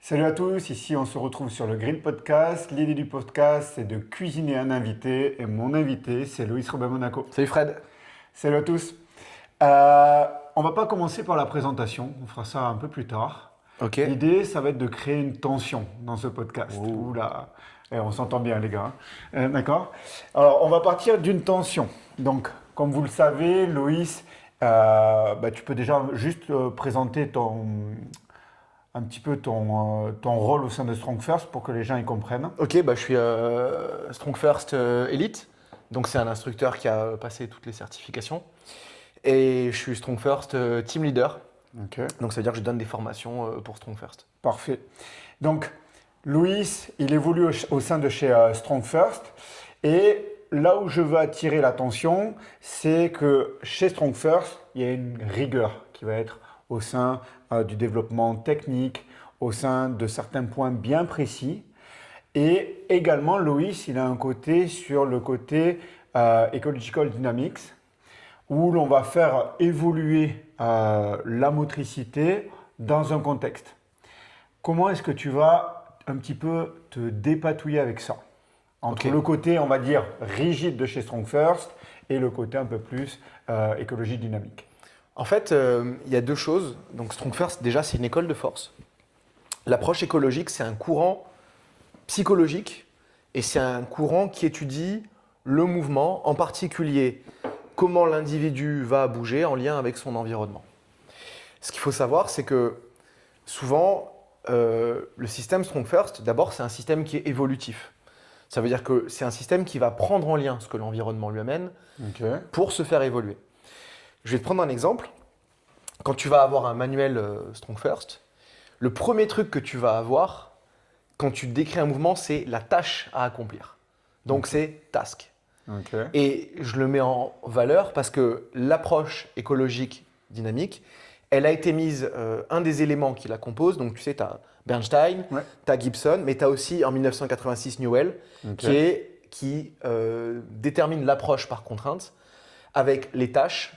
Salut à tous, ici on se retrouve sur le Grill Podcast. L'idée du podcast, c'est de cuisiner un invité et mon invité, c'est Loïs Robin Monaco. Salut Fred. Salut à tous. On va pas commencer par la présentation, on fera ça un peu plus tard. Ok. L'idée, ça va être de créer une tension dans ce podcast. Oh. Oula, on s'entend bien les gars. D'accord. Alors, on va partir d'une tension. Donc, comme vous le savez, Loïs, tu peux déjà juste présenter un petit peu ton rôle au sein de Strong First pour que les gens y comprennent. Ok, je suis Strong First Elite. Donc c'est un instructeur qui a passé toutes les certifications. Et je suis Strong First Team Leader. Ok. Donc ça veut dire que je donne des formations pour Strong First. Parfait. Donc, Louis, il évolue au sein de chez Strong First. Et là où je veux attirer l'attention, c'est que chez Strong First, il y a une rigueur qui va être au sein du développement technique, au sein de certains points bien précis. Et également, Louis, il a un côté sur le côté Ecological Dynamics, où l'on va faire évoluer la motricité dans un contexte. Comment est-ce que tu vas un petit peu te dépatouiller avec ça? Entre Ok. le côté, on va dire, rigide de chez Strong First et le côté un peu plus écologie dynamique. En fait, il y a deux choses. Donc Strong First, déjà, c'est une école de force. L'approche écologique, c'est un courant psychologique et c'est un courant qui étudie le mouvement, en particulier comment l'individu va bouger en lien avec son environnement. Ce qu'il faut savoir, c'est que souvent, le système Strong First, d'abord, c'est un système qui est évolutif. Ça veut dire que c'est un système qui va prendre en lien ce que l'environnement lui amène Ok. pour se faire évoluer. Je vais te prendre un exemple. Quand tu vas avoir un manuel Strong First, le premier truc que tu vas avoir quand tu décris un mouvement, c'est la tâche à accomplir. Donc c'est task. Ok. Et je le mets en valeur parce que l'approche écologique dynamique, elle a été mise, un des éléments qui la compose, donc tu sais, tu as Bernstein, Ouais. tu as Gibson, mais tu as aussi en 1986 Newell, Ok. qui détermine l'approche par contrainte avec les tâches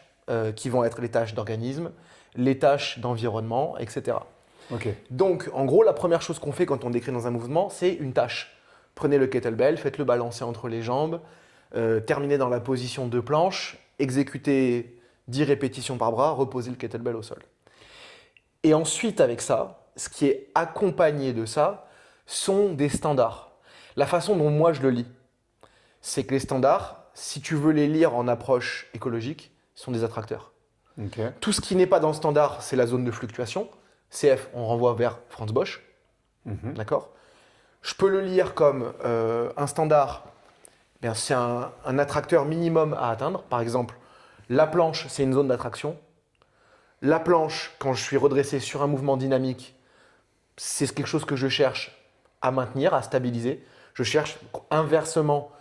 qui vont être les tâches d'organisme, les tâches d'environnement, etc. Ok. Donc, en gros, la première chose qu'on fait quand on décrit dans un mouvement, c'est une tâche. Prenez le kettlebell, faites-le balancer entre les jambes, terminez dans la position de planche, exécutez 10 répétitions par bras, reposez le kettlebell au sol. Et ensuite, avec ça, ce qui est accompagné de ça, sont des standards. La façon dont moi je le lis, c'est que les standards, si tu veux les lire en approche écologique, sont des attracteurs. Ok. Tout ce qui n'est pas dans le standard, c'est la zone de fluctuation. CF, on renvoie vers Franz Bosch. D'accord. Je peux le lire comme un standard, c'est un attracteur minimum à atteindre. Par exemple, la planche, c'est une zone d'attraction. La planche, quand je suis redressé sur un mouvement dynamique, c'est quelque chose que je cherche à maintenir, à stabiliser. Je cherche inversement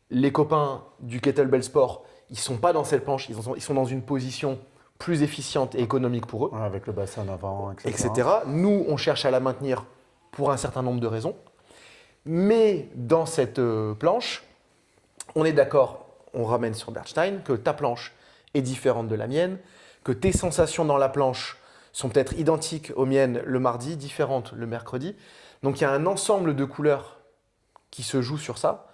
les copains du kettlebell sport, ils ne sont pas dans cette planche, ils sont dans une position plus efficiente et économique pour eux, Ouais, avec le bassin en avant, etc. etc. Nous, on cherche à la maintenir pour un certain nombre de raisons. Mais dans cette planche, on est d'accord, on ramène sur Bernstein, que ta planche est différente de la mienne, que tes sensations dans la planche sont peut-être identiques aux miennes le mardi, différentes le mercredi. Donc il y a un ensemble de couleurs qui se jouent sur ça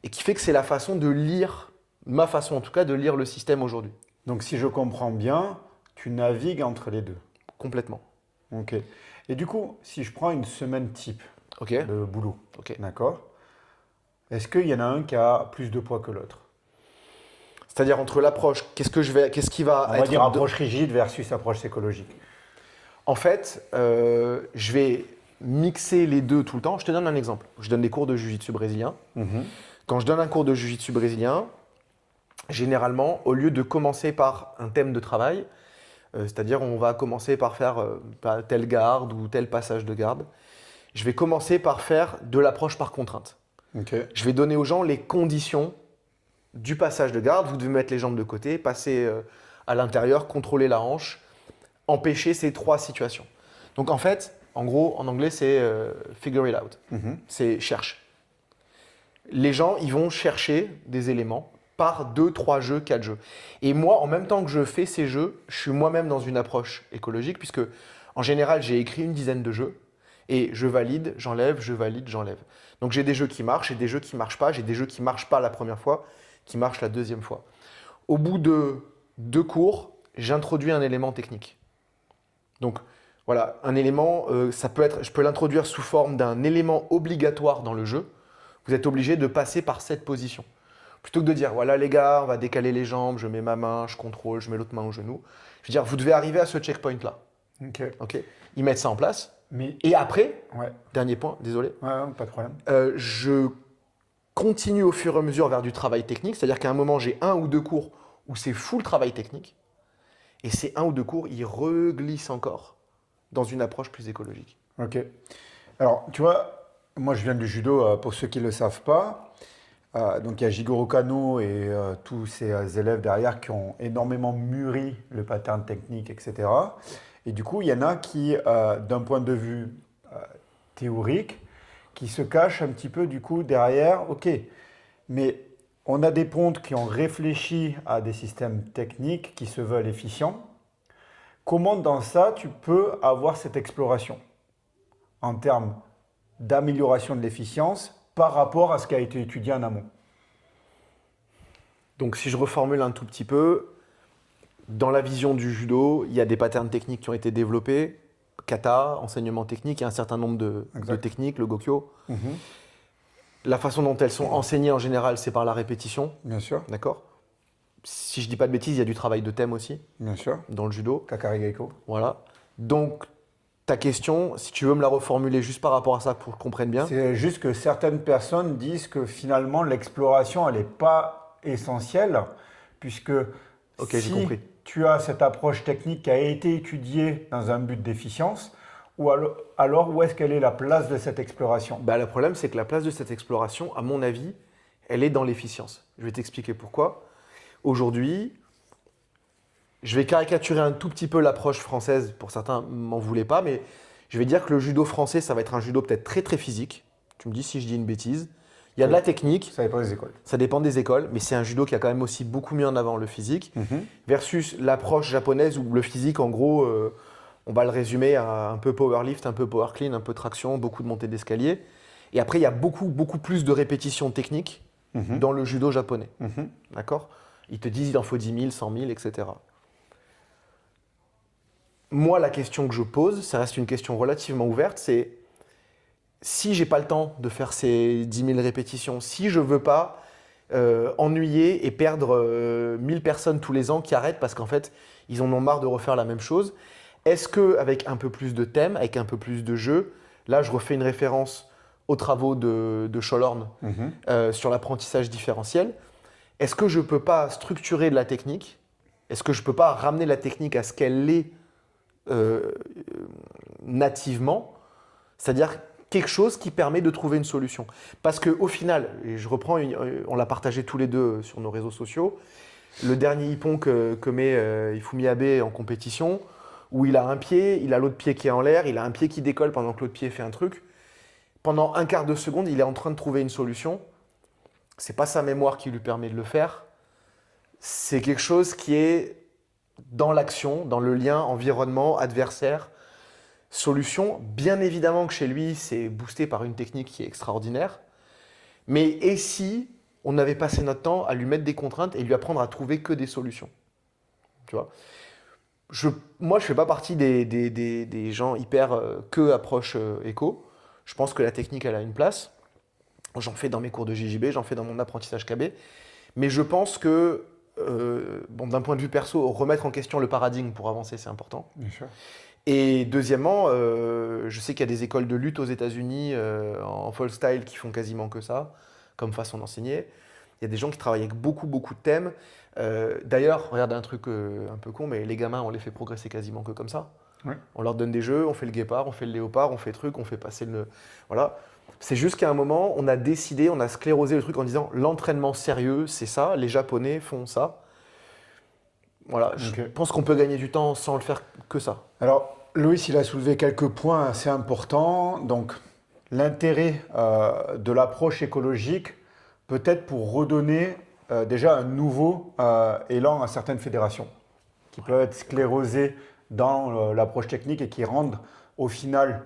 et qui fait que c'est la façon de lire, ma façon en tout cas, de lire le système aujourd'hui. Donc, si je comprends bien, tu navigues entre les deux. Complètement. Ok. Et du coup, si je prends une semaine type Ok. de boulot, Ok. d'accord? Est-ce qu'il y en a un qui a plus de poids que l'autre? C'est-à-dire entre l'approche, qu'est-ce qui va On être va dire approche rigide versus approche écologique. En fait, je vais mixer les deux tout le temps. Je te donne un exemple. Je donne des cours de jiu-jitsu brésilien. Quand je donne un cours de jiu-jitsu brésilien, généralement, au lieu de commencer par un thème de travail, c'est-à-dire on va commencer par faire telle garde ou tel passage de garde, je vais commencer par faire de l'approche par contrainte. Ok. Je vais donner aux gens les conditions du passage de garde. Vous devez mettre les jambes de côté, passer à l'intérieur, contrôler la hanche, empêcher ces trois situations. Donc en fait, en gros, en anglais, c'est figure it out. C'est cherche. Les gens, ils vont chercher des éléments par 2, 3 jeux, 4 jeux. Et moi, en même temps que je fais ces jeux, je suis moi-même dans une approche écologique, puisque en général, j'ai écrit une dizaine de jeux Et je valide, j'enlève, je valide, j'enlève. Donc j'ai des jeux qui marchent, j'ai des jeux qui ne marchent pas, j'ai des jeux qui ne marchent pas la première fois, qui marchent la deuxième fois. Au bout de 2 cours, j'introduis un élément technique. Donc voilà, un élément, ça peut être, je peux l'introduire sous forme d'un élément obligatoire dans le jeu. Vous êtes obligé de passer par cette position. Plutôt que de dire, voilà les gars, on va décaler les jambes, je mets ma main, je contrôle, je mets l'autre main au genou. Je veux dire, vous devez arriver à ce checkpoint-là. Ok. Ok. Ils mettent ça en place. Mais Et après, ouais, dernier point, désolé, pas de problème. je continue au fur et à mesure vers du travail technique. C'est-à-dire qu'à un moment, j'ai 1 ou 2 cours où c'est full travail technique. Et ces 1 ou 2 cours, ils reglissent encore dans une approche plus écologique. Ok. Alors, tu vois, moi je viens du judo, pour ceux qui ne le savent pas. Donc il y a Jigoro Kano et tous ses élèves derrière qui ont énormément mûri le pattern technique, etc. Et du coup, il y en a qui, d'un point de vue théorique, qui se cachent un petit peu du coup derrière, ok, mais on a des pontes qui ont réfléchi à des systèmes techniques qui se veulent efficients. Comment dans ça tu peux avoir cette exploration en termes d'amélioration de l'efficience par rapport à ce qui a été étudié en amont? Donc si je reformule un tout petit peu, dans la vision du judo, il y a des patterns techniques qui ont été développés, kata, enseignement technique, il y a un certain nombre de techniques, le gokyo. La façon dont elles sont enseignées en général, c'est par la répétition. Bien sûr, D'accord. Si je dis pas de bêtises, il y a du travail de thème aussi bien sûr. dans le judo. Kakari Geiko. Voilà. Donc, ta question, si tu veux me la reformuler juste par rapport à ça pour que je comprenne bien. C'est juste que certaines personnes disent que finalement l'exploration, elle n'est pas essentielle, puisque Ok, j'ai si compris. tu as cette approche technique qui a été étudiée dans un but d'efficience, ou alors où est-ce qu'elle est la place de cette exploration? Bah, le problème, c'est que la place de cette exploration, à mon avis, elle est dans l'efficience. Je vais t'expliquer pourquoi. Aujourd'hui, je vais caricaturer un tout petit peu l'approche française, pour certains m'en voulaient pas, mais je vais dire que le judo français, ça va être un judo peut-être très très physique. Tu me dis si je dis une bêtise. Il y a de la technique, Ça dépend des écoles. ça dépend des écoles, mais c'est un judo qui a quand même aussi beaucoup mis en avant le physique, versus l'approche japonaise où le physique, en gros, on va le résumer à un peu powerlift, un peu power clean, un peu traction, beaucoup de montée d'escalier. Et après, il y a beaucoup, beaucoup plus de répétitions techniques dans le judo japonais. D'accord? Ils te disent il en faut 10 000, 100 000, etc. Moi, la question que je pose, ça reste une question relativement ouverte, c'est si j'ai pas le temps de faire ces 10 000 répétitions, si je veux pas ennuyer et perdre 1000 personnes tous les ans qui arrêtent parce qu'en fait, ils en ont marre de refaire la même chose, est-ce qu'avec un peu plus de thèmes, avec un peu plus de jeux, là je refais une référence aux travaux de Scholorn sur l'apprentissage différentiel, est-ce que je peux pas structurer de la technique? Est-ce que je peux pas ramener la technique à ce qu'elle est nativement? C'est-à-dire quelque chose qui permet de trouver une solution. Parce qu'au final, et je reprends, on l'a partagé tous les deux sur nos réseaux sociaux, le dernier hippon que met Ifumi Abe en compétition, où il a un pied, il a l'autre pied qui est en l'air, il a un pied qui décolle pendant que l'autre pied fait un truc. Pendant un quart de seconde, il est en train de trouver une solution. C'est pas sa mémoire qui lui permet de le faire. C'est quelque chose qui est dans l'action, dans le lien environnement, adversaire, solution. Bien évidemment que chez lui, c'est boosté par une technique qui est extraordinaire. Mais et si on avait passé notre temps à lui mettre des contraintes et lui apprendre à trouver que des solutions? Tu vois? Moi, je ne fais pas partie des gens hyper que approche éco. Je pense que la technique, elle a une place. J'en fais dans mes cours de JJB, j'en fais dans mon apprentissage KB. Mais je pense que, d'un point de vue perso, remettre en question le paradigme pour avancer, c'est important. Bien sûr. Et deuxièmement, je sais qu'il y a des écoles de lutte aux États-Unis en folk style qui font quasiment que ça, comme façon d'enseigner. Il y a des gens qui travaillent avec beaucoup, beaucoup de thèmes. D'ailleurs, regarde un truc un peu con, mais les gamins, on les fait progresser quasiment que comme ça. Ouais. On leur donne des jeux, on fait le guépard, on fait le léopard, on fait truc, on fait passer le... Voilà. C'est juste qu'à un moment, on a décidé, on a sclérosé le truc en disant l'entraînement sérieux, c'est ça, les Japonais font ça. Voilà, je pense qu'on peut gagner du temps sans le faire que ça. Alors, Loïs, il a soulevé quelques points assez importants. Donc, l'intérêt de l'approche écologique, peut-être pour redonner déjà un nouveau élan à certaines fédérations qui peuvent être sclérosées dans l'approche technique et qui rendent au final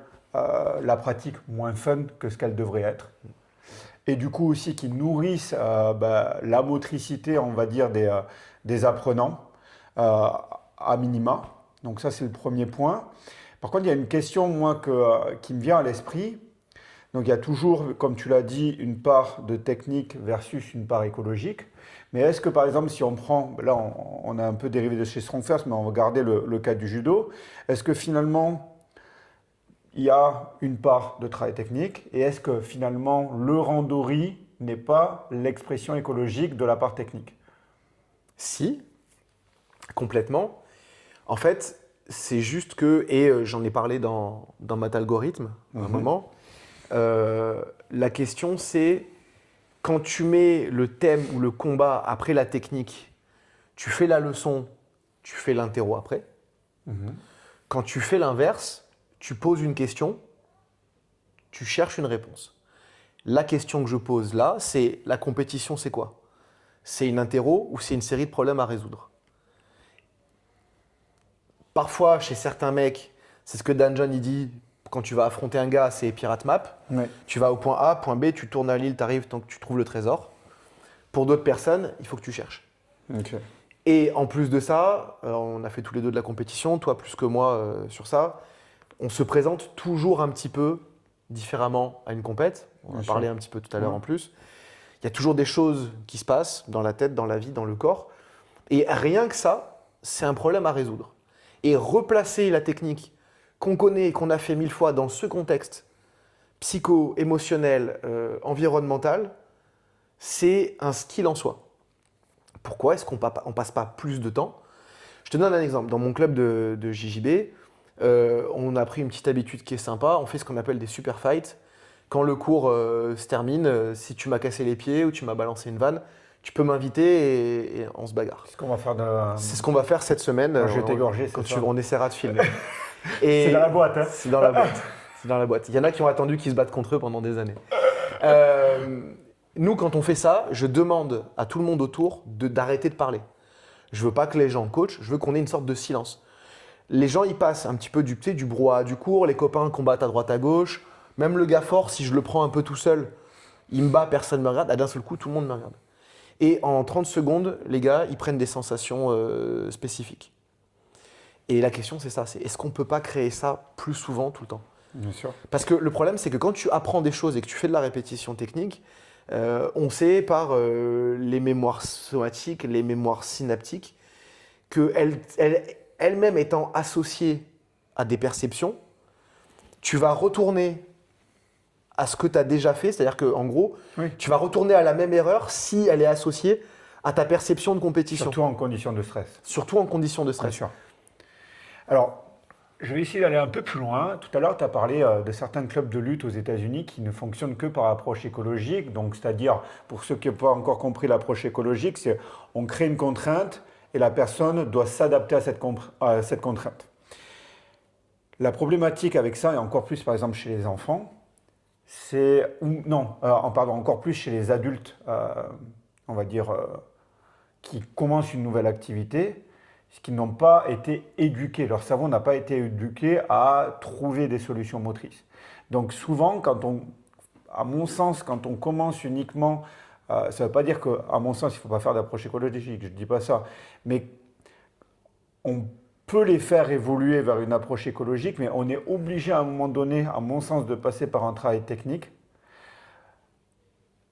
la pratique moins fun que ce qu'elle devrait être. Et du coup aussi qui nourrissent la motricité, on va dire, des apprenants à minima. Donc ça, c'est le premier point. Par contre, il y a une question, moi, qui me vient à l'esprit. Donc il y a toujours, comme tu l'as dit, une part de technique versus une part écologique. Mais est-ce que, par exemple, si on prend, là, on a un peu dérivé de chez Strong First, mais on va garder le cas du judo, est-ce que finalement, il y a une part de travail technique et est-ce que finalement le randori n'est pas l'expression écologique de la part technique? Si, complètement. En fait, c'est juste que, et j'en ai parlé dans Math Algorithme à un moment, la question c'est quand tu mets le thème ou le combat après la technique, tu fais la leçon, tu fais l'interro après. Quand tu fais l'inverse, tu poses une question, tu cherches une réponse. La question que je pose là, c'est la compétition, c'est quoi? C'est une interro ou c'est une série de problèmes à résoudre? Parfois, chez certains mecs, c'est ce que Dan John il dit, quand tu vas affronter un gars, c'est pirate map. Ouais. Tu vas au point A, point B, tu tournes à l'île, tu arrives tant que tu trouves le trésor. Pour d'autres personnes, il faut que tu cherches. Okay. Et en plus de ça, on a fait tous les deux de la compétition, toi plus que moi sur ça, on se présente toujours un petit peu différemment à une compète. On en parlait un petit peu tout à l'heure en plus. Il y a toujours des choses qui se passent dans la tête, dans la vie, dans le corps. Et rien que ça, c'est un problème à résoudre. Et replacer la technique qu'on connaît et qu'on a fait 1000 fois dans ce contexte psycho, émotionnel, environnemental, c'est un skill en soi. Pourquoi est-ce qu'on ne passe pas plus de temps? Je te donne un exemple. Dans mon club de JJB, on a pris une petite habitude qui est sympa. On fait ce qu'on appelle des super fights. Quand le cours se termine, si tu m'as cassé les pieds ou tu m'as balancé une vanne, tu peux m'inviter et on se bagarre. C'est ce qu'on va faire C'est ce qu'on va faire cette semaine. Je vais t'égorger, quand on essaiera de filmer. C'est dans la boîte. Hein. C'est dans la boîte. C'est dans la boîte. Il y en a qui ont attendu qu'ils se battent contre eux pendant des années. Nous, quand on fait ça, je demande à tout le monde autour d'arrêter de parler. Je veux pas que les gens coachent, je veux qu'on ait une sorte de silence. Les gens, ils passent un petit peu du brouhaha du cours, les copains combattent à droite à gauche. Même le gars fort, si je le prends un peu tout seul, il me bat, personne ne me regarde. D'un seul coup, tout le monde me regarde. Et en 30 secondes, les gars, ils prennent des sensations spécifiques. Et la question, c'est ça, c'est est-ce qu'on ne peut pas créer ça plus souvent, tout le temps? Bien sûr. Parce que le problème, c'est que quand tu apprends des choses et que tu fais de la répétition technique, on sait par les mémoires somatiques, les mémoires synaptiques, qu'elles-mêmes étant associées à des perceptions, tu vas retourner à ce que tu as déjà fait, c'est-à-dire qu'en gros, tu vas retourner à la même erreur si elle est associée à ta perception de compétition. Surtout en conditions de stress. Surtout en conditions de stress. Bien sûr. Alors, je vais essayer d'aller un peu plus loin. Tout à l'heure, tu as parlé de certains clubs de lutte aux États-Unis qui ne fonctionnent que par approche écologique. Donc, c'est-à-dire, pour ceux qui n'ont pas encore compris l'approche écologique, c'est on crée une contrainte et la personne doit s'adapter à cette contrainte. La problématique avec ça, et encore plus par exemple chez les enfants, encore plus chez les adultes, on va dire, qui commencent une nouvelle activité, c'est qu'ils n'ont pas été éduqués. Leur cerveau n'a pas été éduqué à trouver des solutions motrices. Donc souvent, à mon sens, quand on commence uniquement, ça ne veut pas dire qu'à mon sens, il ne faut pas faire d'approche écologique, je ne dis pas ça, mais on peut les faire évoluer vers une approche écologique, mais on est obligé à un moment donné, à mon sens, de passer par un travail technique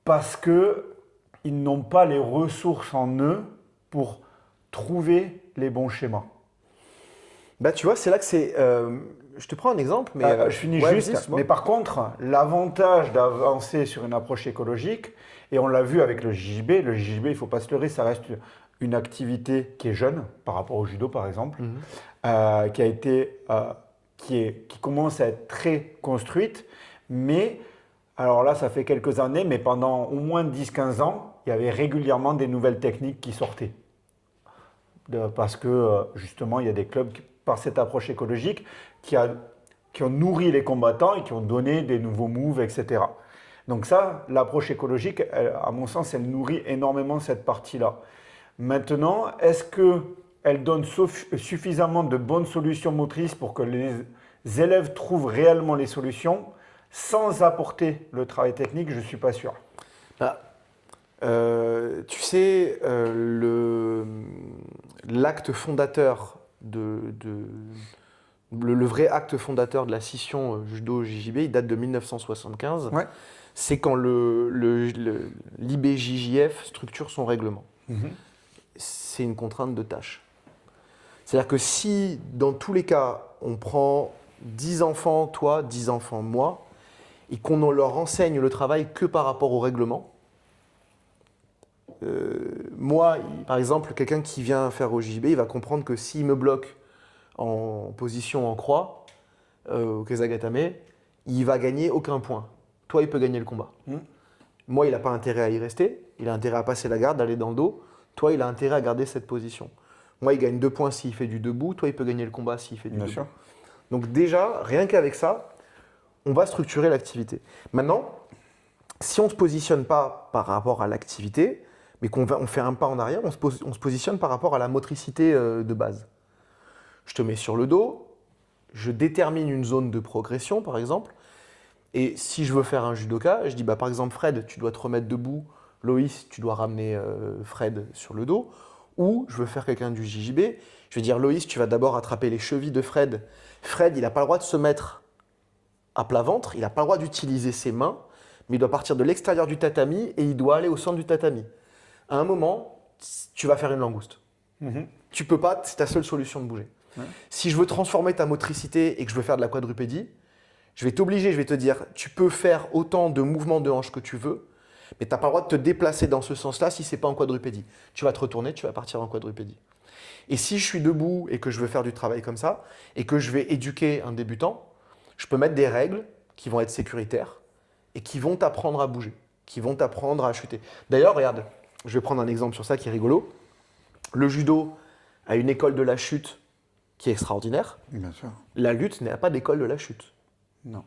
parce qu'ils n'ont pas les ressources en eux pour trouver les bons schémas. Bah, tu vois, c'est là que c'est... je te prends un exemple, mais... je finis juste. Mais par contre, l'avantage d'avancer sur une approche écologique, et on l'a vu avec le JJB, il ne faut pas se leurrer, ça reste une activité qui est jeune par rapport au judo par exemple, qui commence à être très construite, mais alors là ça fait quelques années, mais pendant au moins 10-15 ans, il y avait régulièrement des nouvelles techniques qui sortaient. Parce que justement il y a des clubs par cette approche écologique qui ont nourri les combattants et qui ont donné des nouveaux moves, etc. Donc ça, l'approche écologique, à mon sens, elle nourrit énormément cette partie-là. Maintenant, est-ce qu'elle donne suffisamment de bonnes solutions motrices pour que les élèves trouvent réellement les solutions sans apporter le travail technique, je ne suis pas sûr. Ah, tu sais, l'acte fondateur le vrai acte fondateur de la scission judo-JJB, il date de 1975. Ouais. C'est quand l'IBJJF structure son règlement. C'est une contrainte de tâche. C'est-à-dire que si, dans tous les cas, on prend 10 enfants, toi, 10 enfants, moi, et qu'on leur enseigne le travail que par rapport au règlement, moi, par exemple, quelqu'un qui vient faire au JJB, il va comprendre que s'il me bloque en position en croix, au Kesagatame, il va gagner aucun point. Toi, il peut gagner le combat. Moi, il n'a pas intérêt à y rester, il a intérêt à passer la garde, d'aller dans le dos. Toi, il a intérêt à garder cette position. Moi, il gagne 2 points s'il fait du debout, toi, il peut gagner le combat s'il fait du Bien debout. sûr. Donc déjà, rien qu'avec ça, on va structurer l'activité. Maintenant, si on ne se positionne pas par rapport à l'activité, mais on fait un pas en arrière, on se positionne par rapport à la motricité de base. Je te mets sur le dos, je détermine une zone de progression, par exemple, et si je veux faire un judoka, je dis, par exemple, Fred, tu dois te remettre debout, Loïs, tu dois ramener Fred sur le dos, ou je veux faire quelqu'un du JJB, je vais dire, Loïs, tu vas d'abord attraper les chevilles de Fred. Fred, il n'a pas le droit de se mettre à plat ventre, il n'a pas le droit d'utiliser ses mains, mais il doit partir de l'extérieur du tatami et il doit aller au centre du tatami. À un moment, tu vas faire une langouste. Tu peux pas, c'est ta seule solution de bouger. Si je veux transformer ta motricité et que je veux faire de la quadrupédie, je vais t'obliger, je vais te dire, tu peux faire autant de mouvements de hanche que tu veux, mais tu n'as pas le droit de te déplacer dans ce sens-là si ce n'est pas en quadrupédie. Tu vas te retourner, tu vas partir en quadrupédie. Et si je suis debout et que je veux faire du travail comme ça, et que je vais éduquer un débutant, je peux mettre des règles qui vont être sécuritaires et qui vont t'apprendre à bouger, qui vont t'apprendre à chuter. D'ailleurs, regarde, je vais prendre un exemple sur ça qui est rigolo. Le judo a une école de la chute qui est extraordinaire. Bien sûr. La lutte n'a pas d'école de la chute. Non.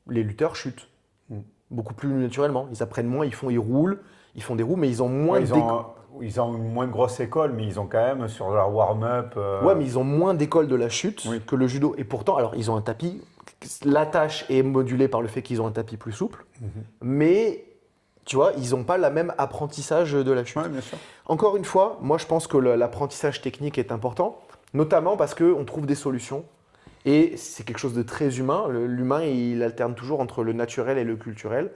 Les lutteurs chutent beaucoup plus naturellement. Ils apprennent moins, ils roulent, ils font des roues, mais ils ont moins Ils ont une moins grosse école, mais ils ont quand même sur leur warm-up. Ouais, mais ils ont moins d'école de la chute que le judo. Et pourtant, alors ils ont un tapis. La tâche est modulée par le fait qu'ils ont un tapis plus souple, mais tu vois, ils n'ont pas le même apprentissage de la chute. Ouais, bien sûr. Encore une fois, moi je pense que l'apprentissage technique est important, notamment parce qu'on trouve des solutions. Et c'est quelque chose de très humain. L'humain, il alterne toujours entre le naturel et le culturel.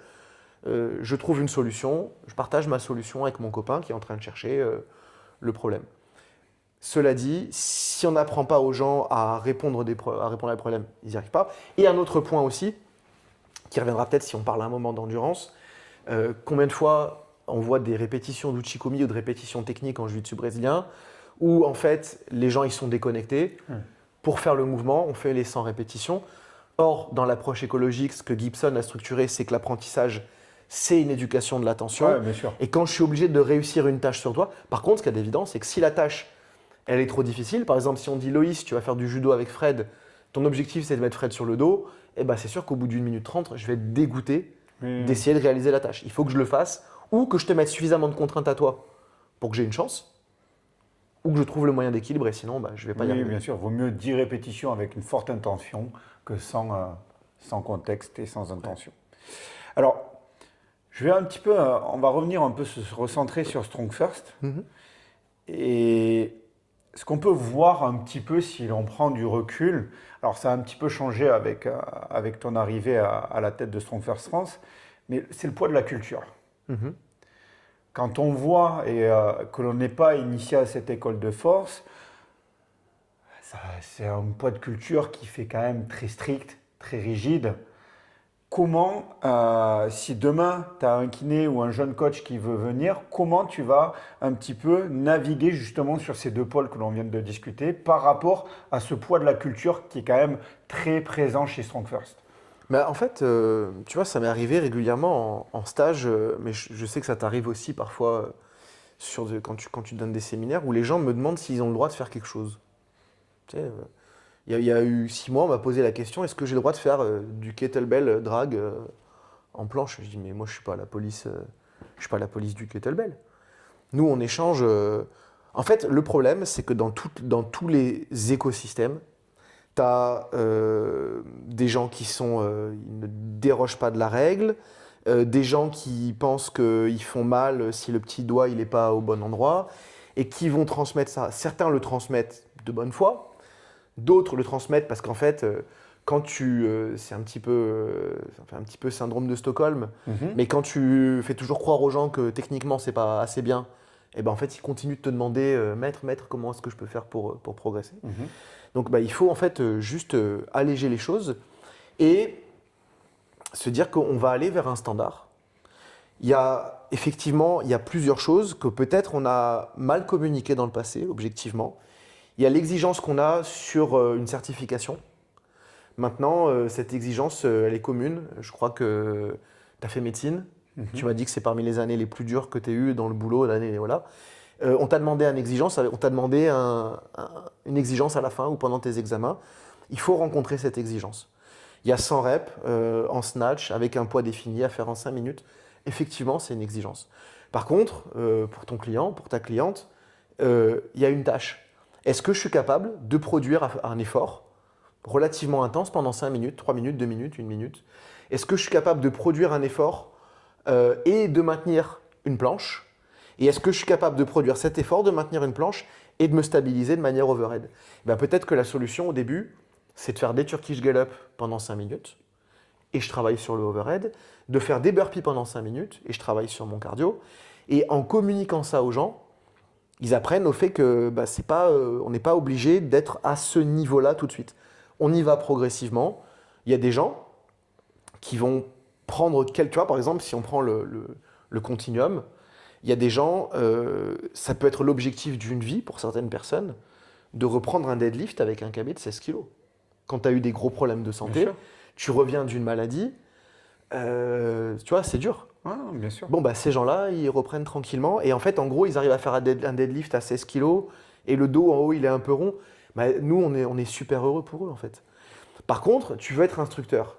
Je trouve une solution, je partage ma solution avec mon copain qui est en train de chercher le problème. Cela dit, si on n'apprend pas aux gens à répondre à des problèmes, ils n'y arrivent pas. Et un autre point aussi, qui reviendra peut-être si on parle à un moment d'endurance, combien de fois on voit des répétitions d'uchikomi ou de répétitions techniques en jiu-jitsu brésilien, où en fait les gens ils sont déconnectés. Pour faire le mouvement, on fait les 100 répétitions. Or, dans l'approche écologique, ce que Gibson a structuré, c'est que l'apprentissage, c'est une éducation de l'attention. Ouais, bien sûr. Et quand je suis obligé de réussir une tâche sur toi, par contre, ce qu'il y a d'évident, c'est que si la tâche, elle est trop difficile, par exemple, si on dit Loïs, tu vas faire du judo avec Fred, ton objectif, c'est de mettre Fred sur le dos, eh ben, c'est sûr qu'au bout d'1 minute 30, je vais être dégoûté d'essayer de réaliser la tâche. Il faut que je le fasse, ou que je te mette suffisamment de contraintes à toi pour que j'ai une chance, ou que je trouve le moyen d'équilibre, et sinon, je ne vais pas y arriver. Oui, bien sûr. Vaut mieux 10 répétitions avec une forte intention que sans contexte et sans intention. Alors, je vais un petit peu, on va revenir un peu se recentrer sur Strong First. Et ce qu'on peut voir un petit peu si l'on prend du recul, alors ça a un petit peu changé avec ton arrivée à la tête de Strong First France, mais c'est le poids de la culture. Quand on voit que l'on n'est pas initié à cette école de force, c'est un poids de culture qui fait quand même très strict, très rigide. Comment, si demain tu as un kiné ou un jeune coach qui veut venir, comment tu vas un petit peu naviguer justement sur ces deux pôles que l'on vient de discuter par rapport à ce poids de la culture qui est quand même très présent chez Strong First? En fait, tu vois, ça m'est arrivé régulièrement en stage, mais je sais que ça t'arrive aussi parfois quand tu donnes des séminaires où les gens me demandent s'ils ont le droit de faire quelque chose. Tu sais, il y a eu 6 mois, on m'a posé la question, est-ce que j'ai le droit de faire du kettlebell drag en planche? Je dis, mais moi je ne suis pas la police, je suis pas la police du kettlebell. Nous, on échange. En fait, le problème, c'est que dans tous les écosystèmes, tu as des gens qui ils ne dérogent pas de la règle, des gens qui pensent qu'ils font mal si le petit doigt il n'est pas au bon endroit, et qui vont transmettre ça. Certains le transmettent de bonne foi, d'autres le transmettent parce qu'en fait, c'est un petit peu syndrome de Stockholm, mais quand tu fais toujours croire aux gens que techniquement c'est pas assez bien, et ben en fait ils continuent de te demander maître, comment est-ce que je peux faire pour progresser. Donc il faut en fait juste alléger les choses et se dire qu'on va aller vers un standard. Effectivement, il y a plusieurs choses que peut-être on a mal communiquées dans le passé, objectivement. Il y a l'exigence qu'on a sur une certification. Maintenant, cette exigence, elle est commune. Je crois que tu as fait médecine. Tu m'as dit que c'est parmi les années les plus dures que tu as eues dans le boulot. Voilà. On t'a demandé une exigence à la fin ou pendant tes examens. Il faut rencontrer cette exigence. Il y a 100 reps en snatch avec un poids défini à faire en 5 minutes. Effectivement, c'est une exigence. Par contre, pour ton client, pour ta cliente, il y a une tâche. Est-ce que je suis capable de produire un effort relativement intense pendant 5 minutes, 3 minutes, 2 minutes, 1 minute? Est-ce que je suis capable de produire un effort et de maintenir une planche? Et est-ce que je suis capable de produire cet effort, de maintenir une planche et de me stabiliser de manière overhead? Peut-être que la solution au début, c'est de faire des Turkish Get-Up pendant 5 minutes et je travaille sur le overhead, de faire des burpees pendant 5 minutes et je travaille sur mon cardio. Et en communiquant ça aux gens, ils apprennent au fait que on n'est pas obligé d'être à ce niveau-là tout de suite. On y va progressivement. Il y a des gens qui vont prendre tu vois, par exemple, si on prend le continuum, il y a des gens, ça peut être l'objectif d'une vie pour certaines personnes, de reprendre un deadlift avec un KB de 16 kg. Quand tu as eu des gros problèmes de santé, tu reviens d'une maladie, tu vois, c'est dur. Ah, bien sûr. Ces gens-là, ils reprennent tranquillement. Et en fait, en gros, ils arrivent à faire un deadlift à 16 kg et le dos en haut, il est un peu rond. Nous, on est super heureux pour eux, en fait. Par contre, tu veux être instructeur.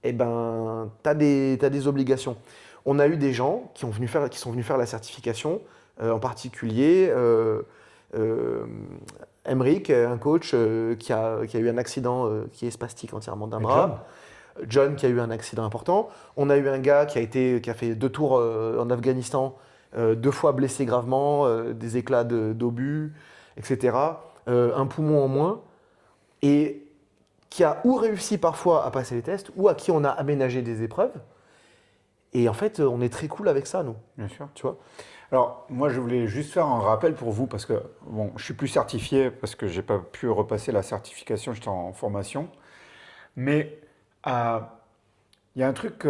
Tu as des obligations. On a eu des gens qui sont venus faire la certification, en particulier Emric, un coach qui a eu un accident qui est spastique entièrement d'un bras. John qui a eu un accident important. On a eu un gars qui a fait 2 tours en Afghanistan, 2 fois blessé gravement, des éclats d'obus, etc. Un poumon en moins. Et qui a ou réussi parfois à passer les tests, ou à qui on a aménagé des épreuves. Et en fait, on est très cool avec ça, nous. Bien sûr. Tu vois ? Alors, moi, je voulais juste faire un rappel pour vous, parce que, bon, je suis plus certifié, parce que je n'ai pas pu repasser la certification, j'étais en formation. Mais il y a un truc,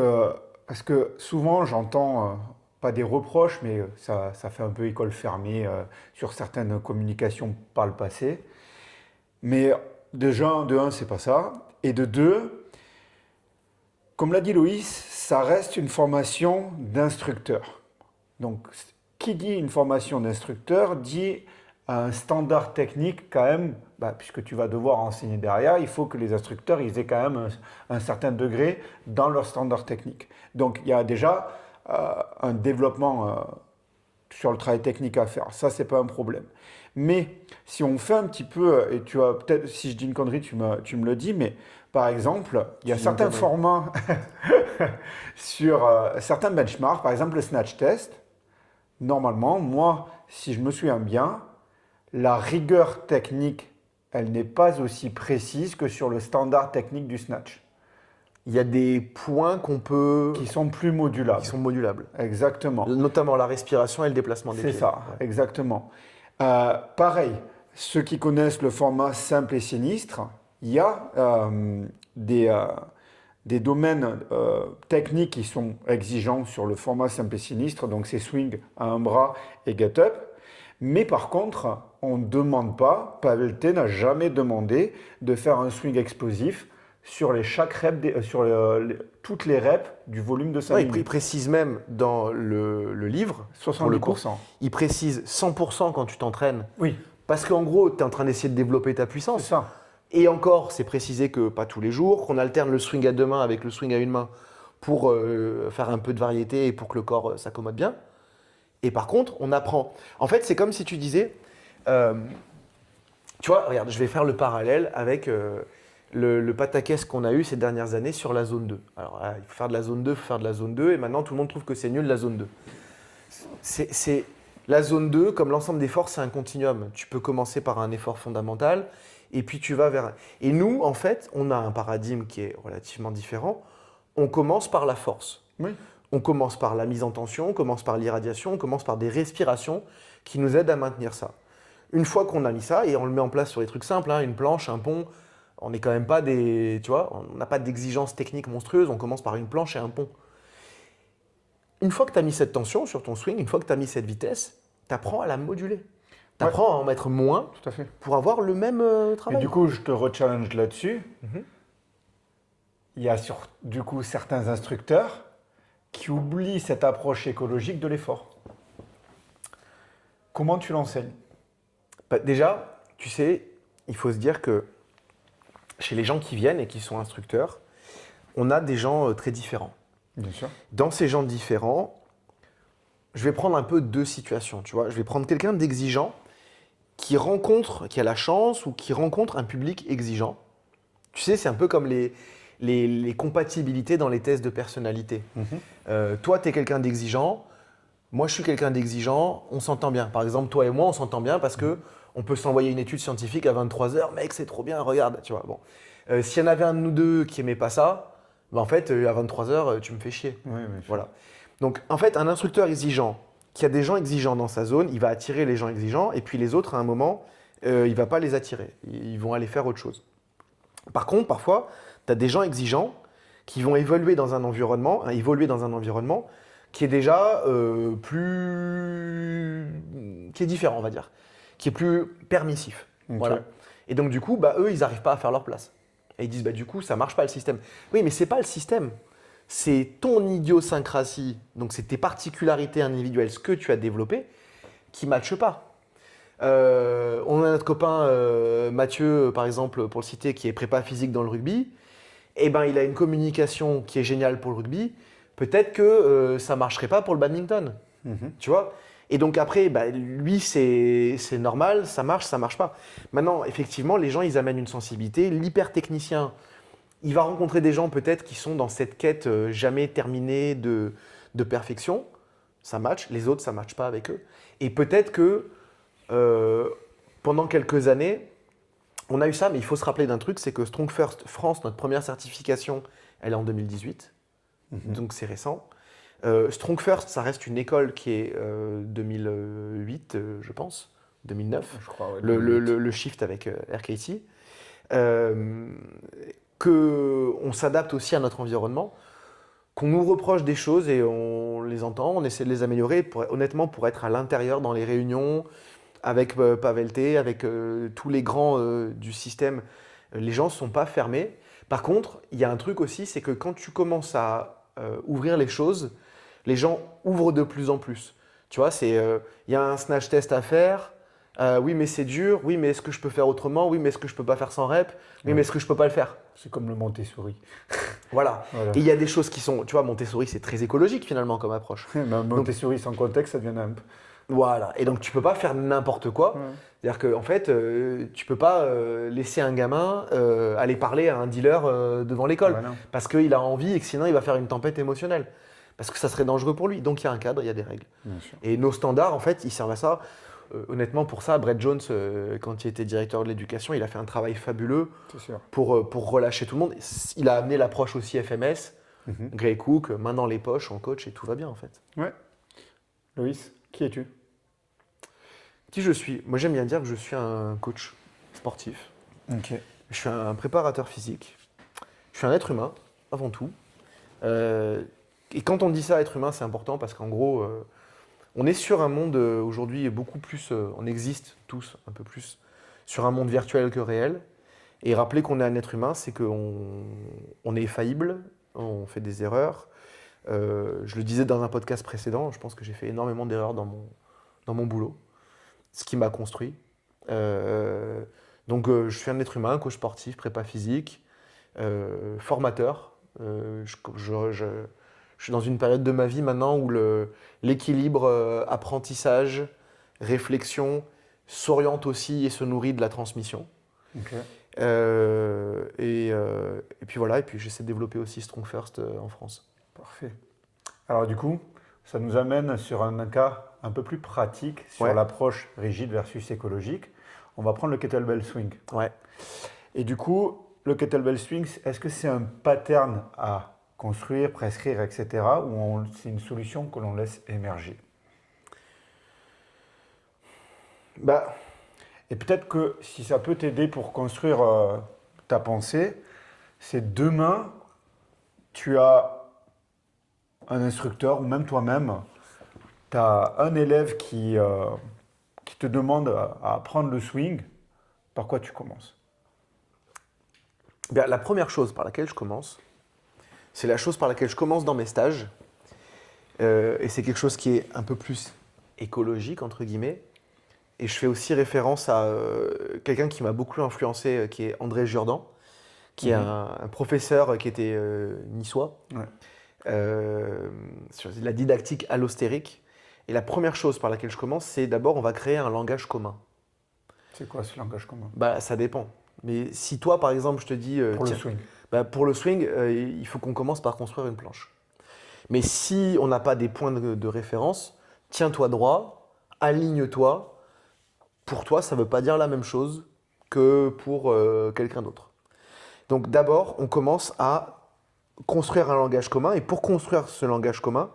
parce que souvent, j'entends, pas des reproches, mais ça fait un peu école fermée sur certaines communications par le passé. Mais de un, c'est pas ça. Et de deux, comme l'a dit Loïs, ça reste une formation d'instructeur. Donc, qui dit une formation d'instructeur dit un standard technique quand même, puisque tu vas devoir enseigner derrière, il faut que les instructeurs ils aient quand même un certain degré dans leur standard technique. Donc, il y a déjà un développement sur le travail technique à faire. Ça, c'est pas un problème. Mais si on fait un petit peu, et tu as peut-être, si je dis une connerie, tu me le dis, mais par exemple, il y a certains formats sur certains benchmarks, par exemple le snatch test. Normalement, moi, si je me souviens bien, la rigueur technique, elle n'est pas aussi précise que sur le standard technique du snatch. Il y a des points qui sont plus modulables. Qui sont modulables. Exactement. Notamment la respiration et le déplacement des pieds. C'est ça, exactement. Pareil, ceux qui connaissent le format simple et sinistre, il y a des domaines techniques qui sont exigeants sur le format simple et sinistre, donc c'est swing à un bras et get up. Mais par contre, on ne demande pas, Pavel T n'a jamais demandé de faire un swing explosif sur toutes les reps du volume de 5 minutes. Il précise même dans le livre, 70%. Il précise 100% quand tu t'entraînes. Oui. Parce qu'en gros, tu es en train d'essayer de développer ta puissance. C'est ça. Et encore, c'est précisé que pas tous les jours, qu'on alterne le swing à 2 mains avec le swing à 1 main pour faire un peu de variété et pour que le corps s'accommode bien. Et par contre, on apprend. En fait, c'est comme si tu disais, tu vois, regarde, je vais faire le parallèle avec le pataquès qu'on a eu ces dernières années sur la zone 2. Alors, il faut faire de la zone 2, il faut faire de la zone 2, et maintenant tout le monde trouve que c'est nul la zone 2. La zone 2, comme l'ensemble des forces, c'est un continuum. Tu peux commencer par un effort fondamental, et puis tu vas vers... Et nous, en fait, on a un paradigme qui est relativement différent. On commence par la force. Oui. On commence par la mise en tension, on commence par l'irradiation, on commence par des respirations qui nous aident à maintenir ça. Une fois qu'on a mis ça, et on le met en place sur des trucs simples, hein, une planche, un pont, on n'est quand même pas des... Tu vois, on n'a pas d'exigences techniques monstrueuses, on commence par une planche et un pont. Une fois que tu as mis cette tension sur ton swing, une fois que tu as mis cette vitesse, tu apprends à la moduler. Tu apprends à en mettre moins Tout à fait. pour avoir le même Et travail. du coup, je te re-challenge là-dessus. Il y a du coup certains instructeurs qui oublient cette approche écologique de l'effort. Comment tu l'enseignes? Bah, déjà, tu sais, il faut se dire que chez les gens qui viennent et qui sont instructeurs, on a des gens très différents. Bien sûr. Dans ces gens différents, je vais prendre un peu deux situations, tu vois. Je vais prendre quelqu'un d'exigeant qui a la chance ou qui rencontre un public exigeant. Tu sais, c'est un peu comme les compatibilités dans les tests de personnalité. Toi, tu es quelqu'un d'exigeant, moi, je suis quelqu'un d'exigeant, on s'entend bien. Par exemple, toi et moi, on s'entend bien parce que on peut s'envoyer une étude scientifique à 23h, mec, c'est trop bien, regarde, tu vois. Bon. S'il y en avait un de nous deux qui aimait pas ça, bah, en fait, à 23h, tu me fais chier. Oui, bien sûr. Voilà. Donc, en fait, un instructeur exigeant, qui a des gens exigeants dans sa zone, il va attirer les gens exigeants, et puis les autres, à un moment, il ne va pas les attirer. Ils vont aller faire autre chose. Par contre, parfois, tu as des gens exigeants qui vont évoluer dans un environnement qui est déjà qui est différent, on va dire, qui est plus permissif. Ok. Voilà. Et donc, du coup, bah, eux, ils n'arrivent pas à faire leur place. Et ils disent, bah, du coup, ça ne marche pas le système. Oui, mais ce n'est pas le système. C'est ton idiosyncrasie, donc c'est tes particularités individuelles, ce que tu as développé, qui ne matchent pas. On a notre copain Mathieu, par exemple, pour le citer, qui est prépa physique dans le rugby. Eh ben, il a une communication qui est géniale pour le rugby. Peut-être que ça ne marcherait pas pour le badminton. Tu vois? Et donc après, bah, lui, c'est normal, ça marche pas. Maintenant, effectivement, les gens, ils amènent une sensibilité. L'hyper-technicien, il va rencontrer des gens peut-être qui sont dans cette quête jamais terminée de perfection. Ça match, les autres, ça ne matche pas avec eux. Et peut-être que pendant quelques années, on a eu ça, mais il faut se rappeler d'un truc, c'est que Strong First France, notre première certification, elle est en 2018. Donc c'est récent. Strong First, ça reste une école qui est 2008, je pense, 2009. Je crois, ouais, le shift avec RKT. Qu'on s'adapte aussi à notre environnement, qu'on nous reproche des choses et on les entend, on essaie de les améliorer, honnêtement, pour être à l'intérieur dans les réunions, avec Pavelté, avec tous les grands du système. Les gens ne sont pas fermés. Par contre, il y a un truc aussi, c'est que quand tu commences à ouvrir les choses, les gens ouvrent de plus en plus. Tu vois, il y a un snatch test à faire. Oui, mais c'est dur. Oui, mais est-ce que je peux faire autrement? Oui, mais est-ce que je peux pas faire sans rep? Oui, mais est-ce que je peux pas le faire? C'est comme le Montessori. Voilà. Et il y a des choses qui sont, tu vois, Montessori, c'est très écologique finalement comme approche. Montessori sans contexte, ça devient un peu. Voilà. Et donc tu peux pas faire n'importe quoi. C'est-à-dire qu'en fait, tu peux pas laisser un gamin aller parler à un dealer devant l'école parce qu'il a envie et que sinon il va faire une tempête émotionnelle. Parce que ça serait dangereux pour lui. Donc il y a un cadre, il y a des règles. Et nos standards, en fait, ils servent à ça. Honnêtement, pour ça, Brett Jones, quand il était directeur de l'éducation, il a fait un travail fabuleux pour relâcher tout le monde. Il a amené l'approche aussi FMS, Gray Cook, main dans les poches, en coach, et tout va bien en fait. Ouais. Loïs, qui es-tu? Qui je suis? Moi, j'aime bien dire que je suis un coach sportif. Ok. Je suis un préparateur physique. Je suis un être humain, avant tout. Et quand on dit ça, être humain, c'est important parce qu'en gros, on est sur un monde aujourd'hui beaucoup plus, on existe tous un peu plus sur un monde virtuel que réel. Et rappeler qu'on est un être humain, c'est qu'on est faillible, on fait des erreurs. Je le disais dans un podcast précédent, je pense que j'ai fait énormément d'erreurs dans mon boulot, ce qui m'a construit. Donc je suis un être humain, coach sportif, prépa physique, formateur. Je suis dans une période de ma vie maintenant où l'équilibre apprentissage, réflexion s'oriente aussi et se nourrit de la transmission. Et puis voilà, et puis j'essaie de développer aussi Strong First en France. Parfait. Alors du coup, ça nous amène sur un cas un peu plus pratique sur Ouais. l'approche rigide versus écologique. On va prendre le kettlebell swing. Ouais. Et du coup, le kettlebell swing, est-ce que c'est un pattern à construire, prescrire, etc. ou c'est une solution que l'on laisse émerger? Bah, Et peut-être que si ça peut t'aider pour construire ta pensée, c'est demain, tu as un instructeur ou même toi-même, tu as un élève qui te demande à apprendre le swing, par quoi tu commences? la première chose par laquelle je commence, c'est la chose par laquelle je commence dans mes stages. Et c'est quelque chose qui est un peu plus écologique, entre guillemets. Et je fais aussi référence à quelqu'un qui m'a beaucoup influencé, qui est André Jourdan, qui est un professeur qui était niçois, Ouais. sur la didactique allostérique. Et la première chose par laquelle je commence, c'est d'abord, on va créer un langage commun. C'est quoi ce langage commun? Bah, ça dépend. Mais si toi, par exemple, je te dis, Pour le tiens, swing. pour le swing, il faut qu'on commence par construire une planche. Mais si on n'a pas des points de référence, tiens-toi droit, aligne-toi. Pour toi, ça ne veut pas dire la même chose que pour quelqu'un d'autre. Donc d'abord, on commence à construire un langage commun. Et pour construire ce langage commun,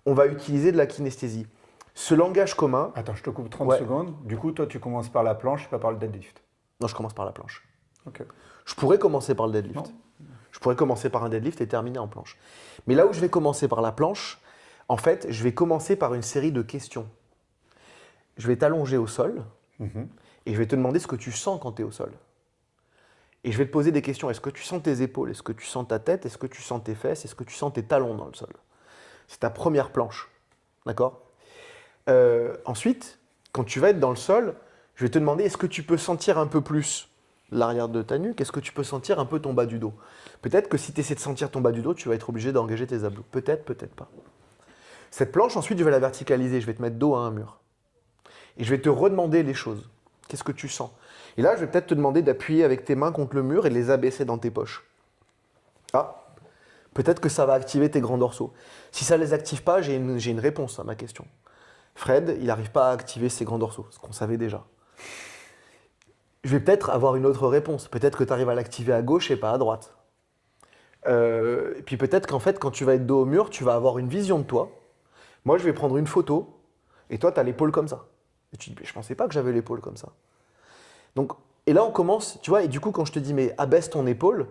on va utiliser de la kinesthésie. Ce langage commun... Attends, je te coupe 30 Ouais. secondes. Du coup, toi, tu commences par la planche et pas par le deadlift. Non, je commence par la planche. Ok. Je pourrais commencer par le deadlift. Non. Je pourrais commencer par un deadlift et terminer en planche. Mais là où je vais commencer par la planche, en fait, je vais commencer par une série de questions. Je vais t'allonger au sol et je vais te demander ce que tu sens quand tu es au sol. Et je vais te poser des questions. Est-ce que tu sens tes épaules? Est-ce que tu sens ta tête? Est-ce que tu sens tes fesses? Est-ce que tu sens tes talons dans le sol? C'est ta première planche. D'accord? Ensuite, quand tu vas être dans le sol, je vais te demander est-ce que tu peux sentir un peu plus l'arrière de ta nuque? Est-ce que tu peux sentir un peu ton bas du dos? Peut-être que si tu essaies de sentir ton bas du dos, tu vas être obligé d'engager tes abdos. Peut-être, peut-être pas. Cette planche, ensuite, je vais la verticaliser. Je vais te mettre dos à un mur. Et je vais te redemander les choses. Qu'est-ce que tu sens? Et là, je vais peut-être te demander d'appuyer avec tes mains contre le mur et de les abaisser dans tes poches. Ah, peut-être que ça va activer tes grands dorsaux. Si ça ne les active pas, j'ai une réponse à ma question. Fred, il n'arrive pas à activer ses grands dorsaux, ce qu'on savait déjà. Je vais peut-être avoir une autre réponse. Peut-être que tu arrives à l'activer à gauche et pas à droite. Et puis peut-être qu'en fait, quand tu vas être dos au mur, tu vas avoir une vision de toi. Moi, je vais prendre une photo et toi, tu as l'épaule comme ça. Et tu dis, je ne pensais pas que j'avais l'épaule comme ça. Donc, et là, on commence, tu vois, et du coup, quand je te dis, mais abaisse ton épaule,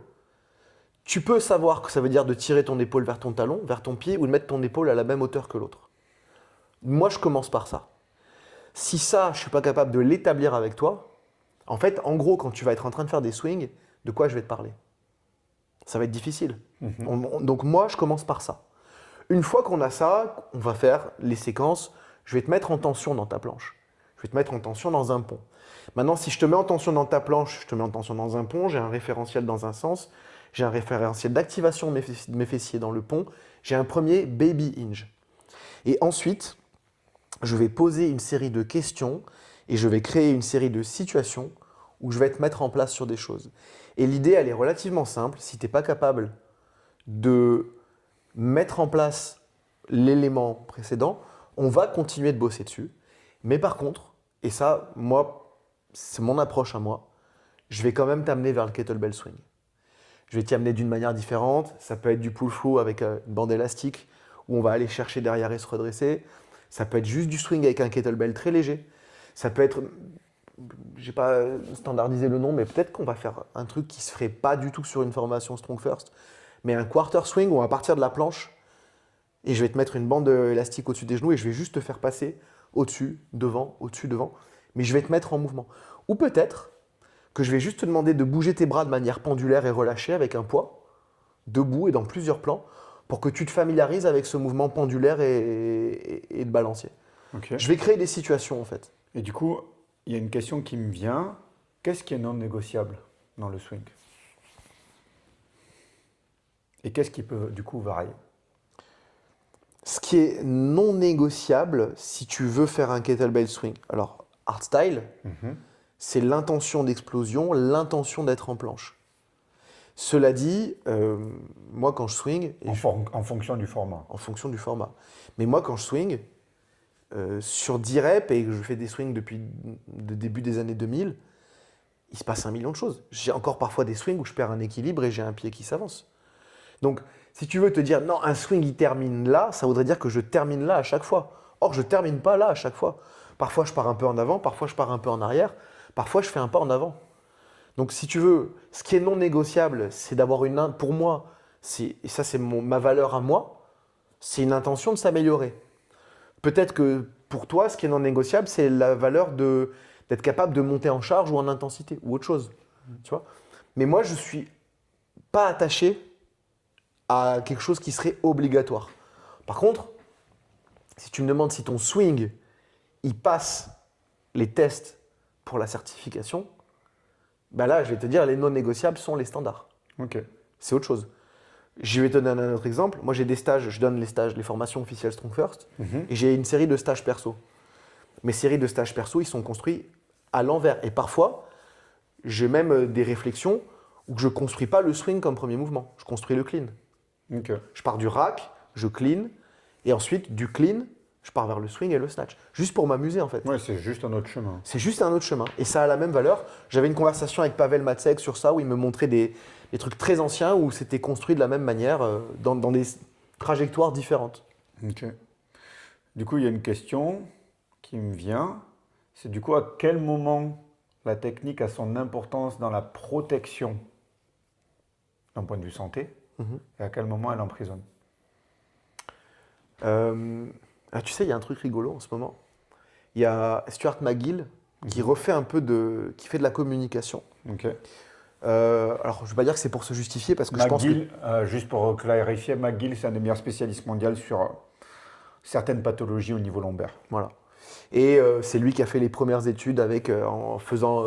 tu peux savoir que ça veut dire de tirer ton épaule vers ton talon, vers ton pied, ou de mettre ton épaule à la même hauteur que l'autre. Moi, je commence par ça. Si ça, je ne suis pas capable de l'établir avec toi, en fait, en gros, quand tu vas être en train de faire des swings, de quoi je vais te parler? Ça va être difficile. Donc moi, je commence par ça. Une fois qu'on a ça, on va faire les séquences. Je vais te mettre en tension dans ta planche. Je vais te mettre en tension dans un pont. Maintenant, si je te mets en tension dans ta planche, je te mets en tension dans un pont, j'ai un référentiel dans un sens, j'ai un référentiel d'activation de mes fessiers dans le pont, j'ai un premier baby hinge. Et ensuite, je vais poser une série de questions et je vais créer une série de situations où je vais te mettre en place sur des choses. Et l'idée, elle est relativement simple. Si tu n'es pas capable de mettre en place l'élément précédent, on va continuer de bosser dessus. Mais par contre, et ça, moi, c'est mon approche à moi, je vais quand même t'amener vers le kettlebell swing. Je vais t'y amener d'une manière différente. Ça peut être du pull-through avec une bande élastique où on va aller chercher derrière et se redresser. Ça peut être juste du swing avec un kettlebell très léger. Ça peut être, j'ai pas standardisé le nom, mais peut-être qu'on va faire un truc qui se ferait pas du tout sur une formation Strong First, mais un quarter swing où on va partir de la planche et je vais te mettre une bande élastique au-dessus des genoux et je vais juste te faire passer au-dessus, devant, mais je vais te mettre en mouvement. Ou peut-être que je vais juste te demander de bouger tes bras de manière pendulaire et relâchée avec un poids, debout et dans plusieurs plans, pour que tu te familiarises avec ce mouvement pendulaire et de balancier. Ok. Je vais créer des situations en fait. Et du coup, il y a une question qui me vient. Qu'est-ce qui est non négociable dans le swing? Et qu'est-ce qui peut du coup varier? Ce qui est non négociable si tu veux faire un kettlebell swing. Alors, hardstyle, c'est l'intention d'explosion, l'intention d'être en planche. Cela dit, moi quand je swing, En fonction du format. en fonction du format, mais moi quand je swing, sur 10 reps, et que je fais des swings depuis le début des années 2000, il se passe 1 million de choses. J'ai encore parfois des swings où je perds un équilibre et j'ai un pied qui s'avance. Donc, si tu veux te dire, non, un swing il termine là, ça voudrait dire que je termine là à chaque fois. Or, je ne termine pas là à chaque fois. Parfois, je pars un peu en avant, parfois, je pars un peu en arrière, parfois, je fais un pas en avant. Donc, si tu veux, ce qui est non négociable, c'est d'avoir pour moi, et ça, c'est ma valeur à moi, c'est une intention de s'améliorer. Peut-être que pour toi, ce qui est non négociable, c'est la valeur d'être capable de monter en charge ou en intensité ou autre chose. Tu vois. Mais moi, je ne suis pas attaché à quelque chose qui serait obligatoire. Par contre, si tu me demandes si ton swing, il passe les tests pour la certification, ben là, je vais te dire, les non négociables sont les standards. Ok. C'est autre chose. Je vais te donner un autre exemple. Moi, j'ai des stages, je donne les formations officielles Strong First, et j'ai une série de stages perso. Mes séries de stages perso, ils sont construits à l'envers. Et parfois, j'ai même des réflexions où je ne construis pas le swing comme premier mouvement. Je construis le clean. Ok. Je pars du rack, je clean, et ensuite, du clean, je pars vers le swing et le snatch. Juste pour m'amuser, en fait. Ouais, c'est juste un autre chemin. C'est juste un autre chemin. Et ça a la même valeur. J'avais une conversation avec Pavel Matsek sur ça, où il me montrait des trucs très anciens, où c'était construit de la même manière, dans des trajectoires différentes. Ok. Du coup, il y a une question qui me vient. C'est du coup, à quel moment la technique a son importance dans la protection d'un point de vue santé, et à quel moment elle emprisonne? Tu sais, il y a un truc rigolo en ce moment. Il y a Stuart McGill qui refait un peu qui fait de la communication. Ok. Alors, je ne vais pas dire que c'est pour se justifier, parce que je pense que... McGill, juste pour clarifier, McGill, c'est un des meilleurs spécialistes mondiaux sur certaines pathologies au niveau lombaire. Voilà. Et c'est lui qui a fait les premières études en faisant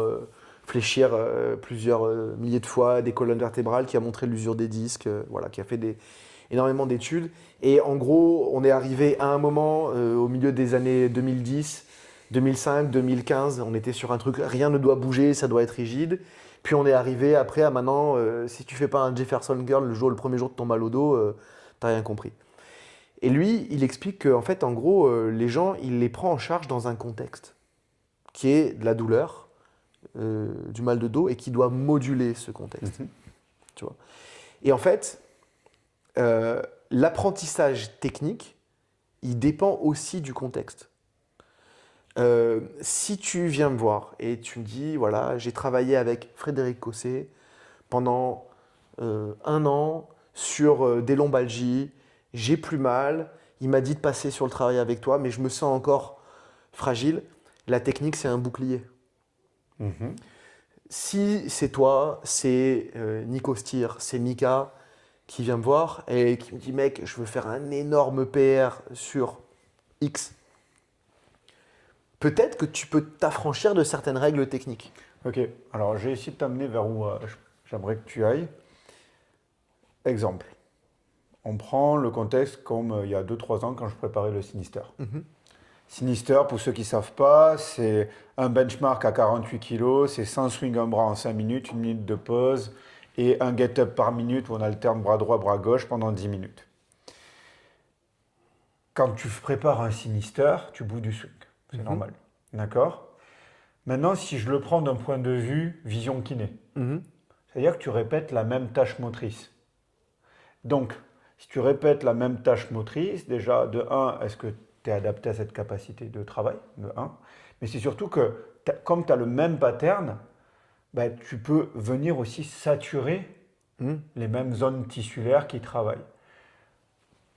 fléchir plusieurs milliers de fois des colonnes vertébrales, qui a montré l'usure des disques, voilà, qui a fait énormément d'études. Et en gros, on est arrivé à un moment, au milieu des années 2010, 2005, 2015, on était sur un truc, rien ne doit bouger, ça doit être rigide. Puis on est arrivé après à maintenant, si tu fais pas un Jefferson Curl le premier jour de ton mal au dos, t'as rien compris. Et lui, il explique qu'en fait, en gros, les gens, il les prend en charge dans un contexte qui est de la douleur, du mal de dos, et qui doit moduler ce contexte. Tu vois. Et en fait, l'apprentissage technique, il dépend aussi du contexte. Si tu viens me voir et tu me dis, voilà, j'ai travaillé avec Frédéric Cosset pendant 1 an sur des lombalgies, j'ai plus mal, il m'a dit de passer sur le travail avec toi, mais je me sens encore fragile. La technique, c'est un bouclier. Si c'est toi, c'est Nico Stier, c'est Mika qui vient me voir et qui me dit, mec, je veux faire un énorme PR sur X. Peut-être que tu peux t'affranchir de certaines règles techniques. Ok, alors j'ai essayé de t'amener vers où j'aimerais que tu ailles. Exemple. On prend le contexte comme il y a 2-3 ans quand je préparais le Sinister. Sinister, pour ceux qui ne savent pas, c'est un benchmark à 48 kg, c'est 100 swing un bras en 5 minutes, 1 minute de pause et un get-up par minute où on alterne bras droit, bras gauche pendant 10 minutes. Quand tu prépares un Sinister, tu bouges du swing. C'est normal. D'accord? Maintenant, si je le prends d'un point de vue vision kiné, c'est-à-dire que tu répètes la même tâche motrice. Donc, si tu répètes la même tâche motrice, déjà, de 1, est-ce que tu es adapté à cette capacité de travail? De 1. Mais c'est surtout que, comme tu as le même pattern, bah, tu peux venir aussi saturer les mêmes zones tissulaires qui travaillent.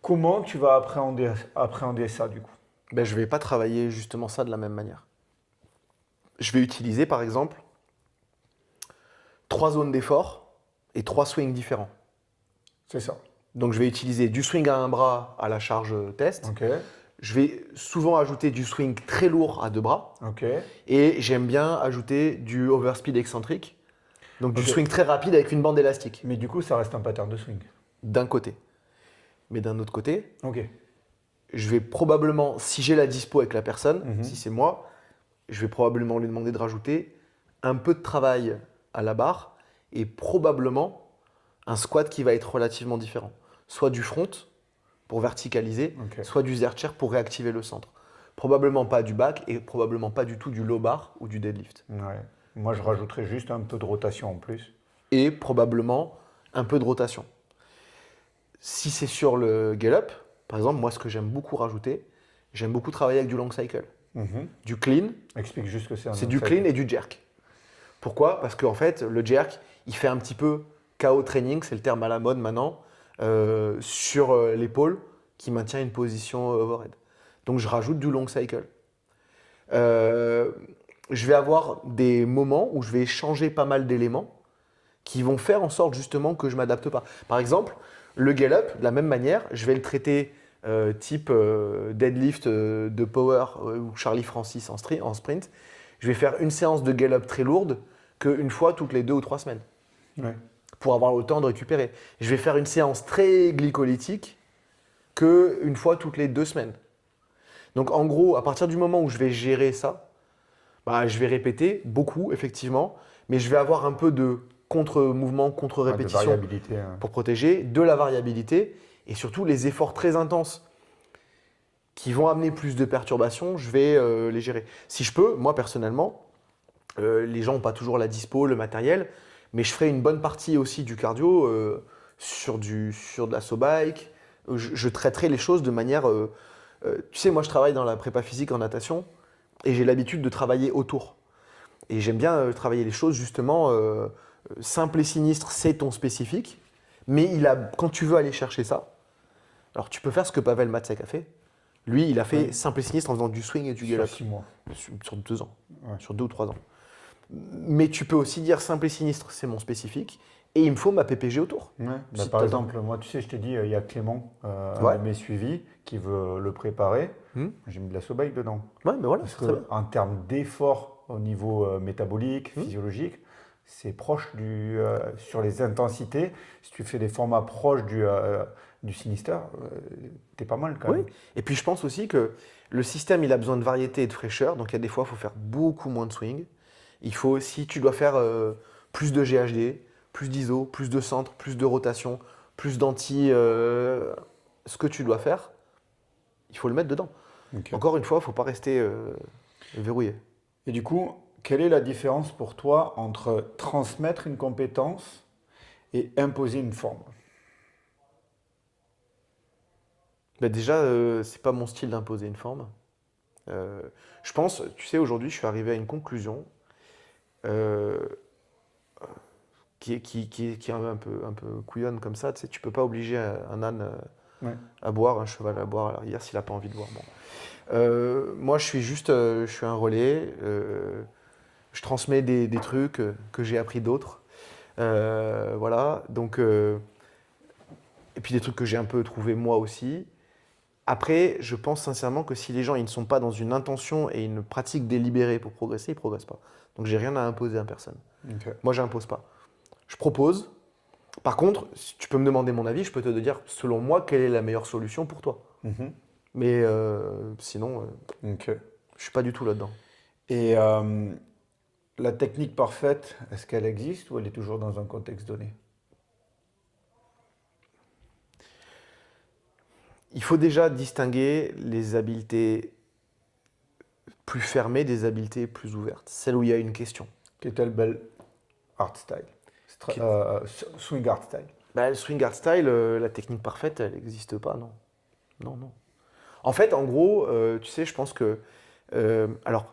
Comment tu vas appréhender ça, du coup? Ben, je ne vais pas travailler justement ça de la même manière. Je vais utiliser, par exemple, 3 zones d'effort et 3 swings différents. C'est ça. Donc, je vais utiliser du swing à un bras à la charge test. Ok. Je vais souvent ajouter du swing très lourd à 2 bras. Ok. Et j'aime bien ajouter du overspeed excentrique. Donc, du swing très rapide avec une bande élastique. Mais du coup, ça reste un pattern de swing. D'un côté. Mais d'un autre côté, Ok. je vais probablement, si j'ai la dispo avec la personne, si c'est moi, je vais probablement lui demander de rajouter un peu de travail à la barre et probablement un squat qui va être relativement différent. Soit du front pour verticaliser, Ok. soit du Zercher pour réactiver le centre. Probablement pas du back et probablement pas du tout du low bar ou du deadlift. Ouais. Moi, je rajouterais juste un peu de rotation en plus. Et probablement un peu de rotation. Si c'est sur le get-up, par exemple, moi ce que j'aime beaucoup rajouter, j'aime beaucoup travailler avec du long cycle. Du clean, Explique juste ce que c'est un c'est long du cycle. clean et du jerk. Pourquoi? Parce qu'en fait, le jerk, il fait un petit peu KO training, c'est le terme à la mode maintenant, sur l'épaule qui maintient une position overhead. Donc je rajoute du long cycle. Euh, je vais avoir des moments où je vais changer pas mal d'éléments qui vont faire en sorte justement que je ne m'adapte pas. Par exemple, le get-up, de la même manière, je vais le traiter type deadlift de power ou Charlie Francis en sprint. Je vais faire une séance de get-up très lourde qu'une fois toutes les 2 ou 3 semaines Ouais. pour avoir le temps de récupérer. Je vais faire une séance très glycolytique qu'une fois toutes les 2 semaines. Donc en gros, à partir du moment où je vais gérer ça, bah, je vais répéter beaucoup, effectivement, mais je vais avoir un peu de contre-mouvement, Ouais, de contre-répétition variabilité. Hein. pour protéger, de la variabilité et surtout les efforts très intenses qui vont amener plus de perturbations, je vais les gérer. Si je peux, moi personnellement, les gens n'ont pas toujours la dispo, le matériel, mais je ferai une bonne partie aussi du cardio sur de la bike. Je traiterai les choses de manière. Tu sais, moi je travaille dans la prépa physique en natation et j'ai l'habitude de travailler autour. Et j'aime bien travailler les choses justement simple et sinistre, c'est ton spécifique, mais quand tu veux aller chercher ça, alors tu peux faire ce que Pavel Matzek a fait. Lui, il a fait Ouais. simple et sinistre en faisant du swing et du Sur get-up 6 mois. sur 2 ans, Ouais. sur 2 ou 3 ans. Mais tu peux aussi dire simple et sinistre, c'est mon spécifique, et il me faut ma PPG autour. Ouais. Si Par t'as- exemple, moi, tu sais, je t'ai dit, il y a Clément, un Ouais. de mes suivis, qui veut le préparer. Hmm. J'ai mis de la sobaïque dedans. Ouais, mais voilà, Parce c'est très bien. qu'en termes d'effort au niveau métabolique, Hmm. physiologique, c'est proche sur les intensités. Si tu fais des formats proches du Sinister, t'es pas mal quand Oui. même. Et puis je pense aussi que le système, il a besoin de variété et de fraîcheur, donc il y a des fois, il faut faire beaucoup moins de swing. Il faut aussi, tu dois faire plus de GHD, plus d'ISO, plus de centre, plus de rotation, plus d'anti. Ce que tu dois faire, il faut le mettre dedans. Ok. Encore une fois, il ne faut pas rester verrouillé. Et du coup, quelle est la différence pour toi entre transmettre une compétence et imposer une forme? Ben déjà, c'est pas mon style d'imposer une forme. Euh, je pense, tu sais, aujourd'hui, je suis arrivé à une conclusion euh, qui est un peu couillonne comme ça. Tu sais, tu peux pas obliger un âne Ouais. à boire, un cheval à boire à la rivière s'il n'a pas envie de boire. Bon. Moi, je suis juste, je suis un relais. Je transmets des trucs que j'ai appris d'autres. Voilà. Donc, et puis des trucs que j'ai un peu trouvé moi aussi. Après, je pense sincèrement que si les gens ils ne sont pas dans une intention et une pratique délibérée pour progresser, ils ne progressent pas. Donc j'ai rien à imposer à personne. Ok. Moi, j'impose pas. Je propose. Par contre, si tu peux me demander mon avis, je peux te dire, selon moi, quelle est la meilleure solution pour toi. Mhm. Mais sinon, Ok. je suis pas du tout là-dedans. Et la technique parfaite, est-ce qu'elle existe ou elle est toujours dans un contexte donné? Il faut déjà distinguer les habiletés plus fermées des habiletés plus ouvertes. Celles où il y a une question. Kettlebell art style. Ket- Swing art style. Bah, le swing art style, la technique parfaite, elle n'existe pas, non. Non, non. En fait, en gros, tu sais, je pense que... alors,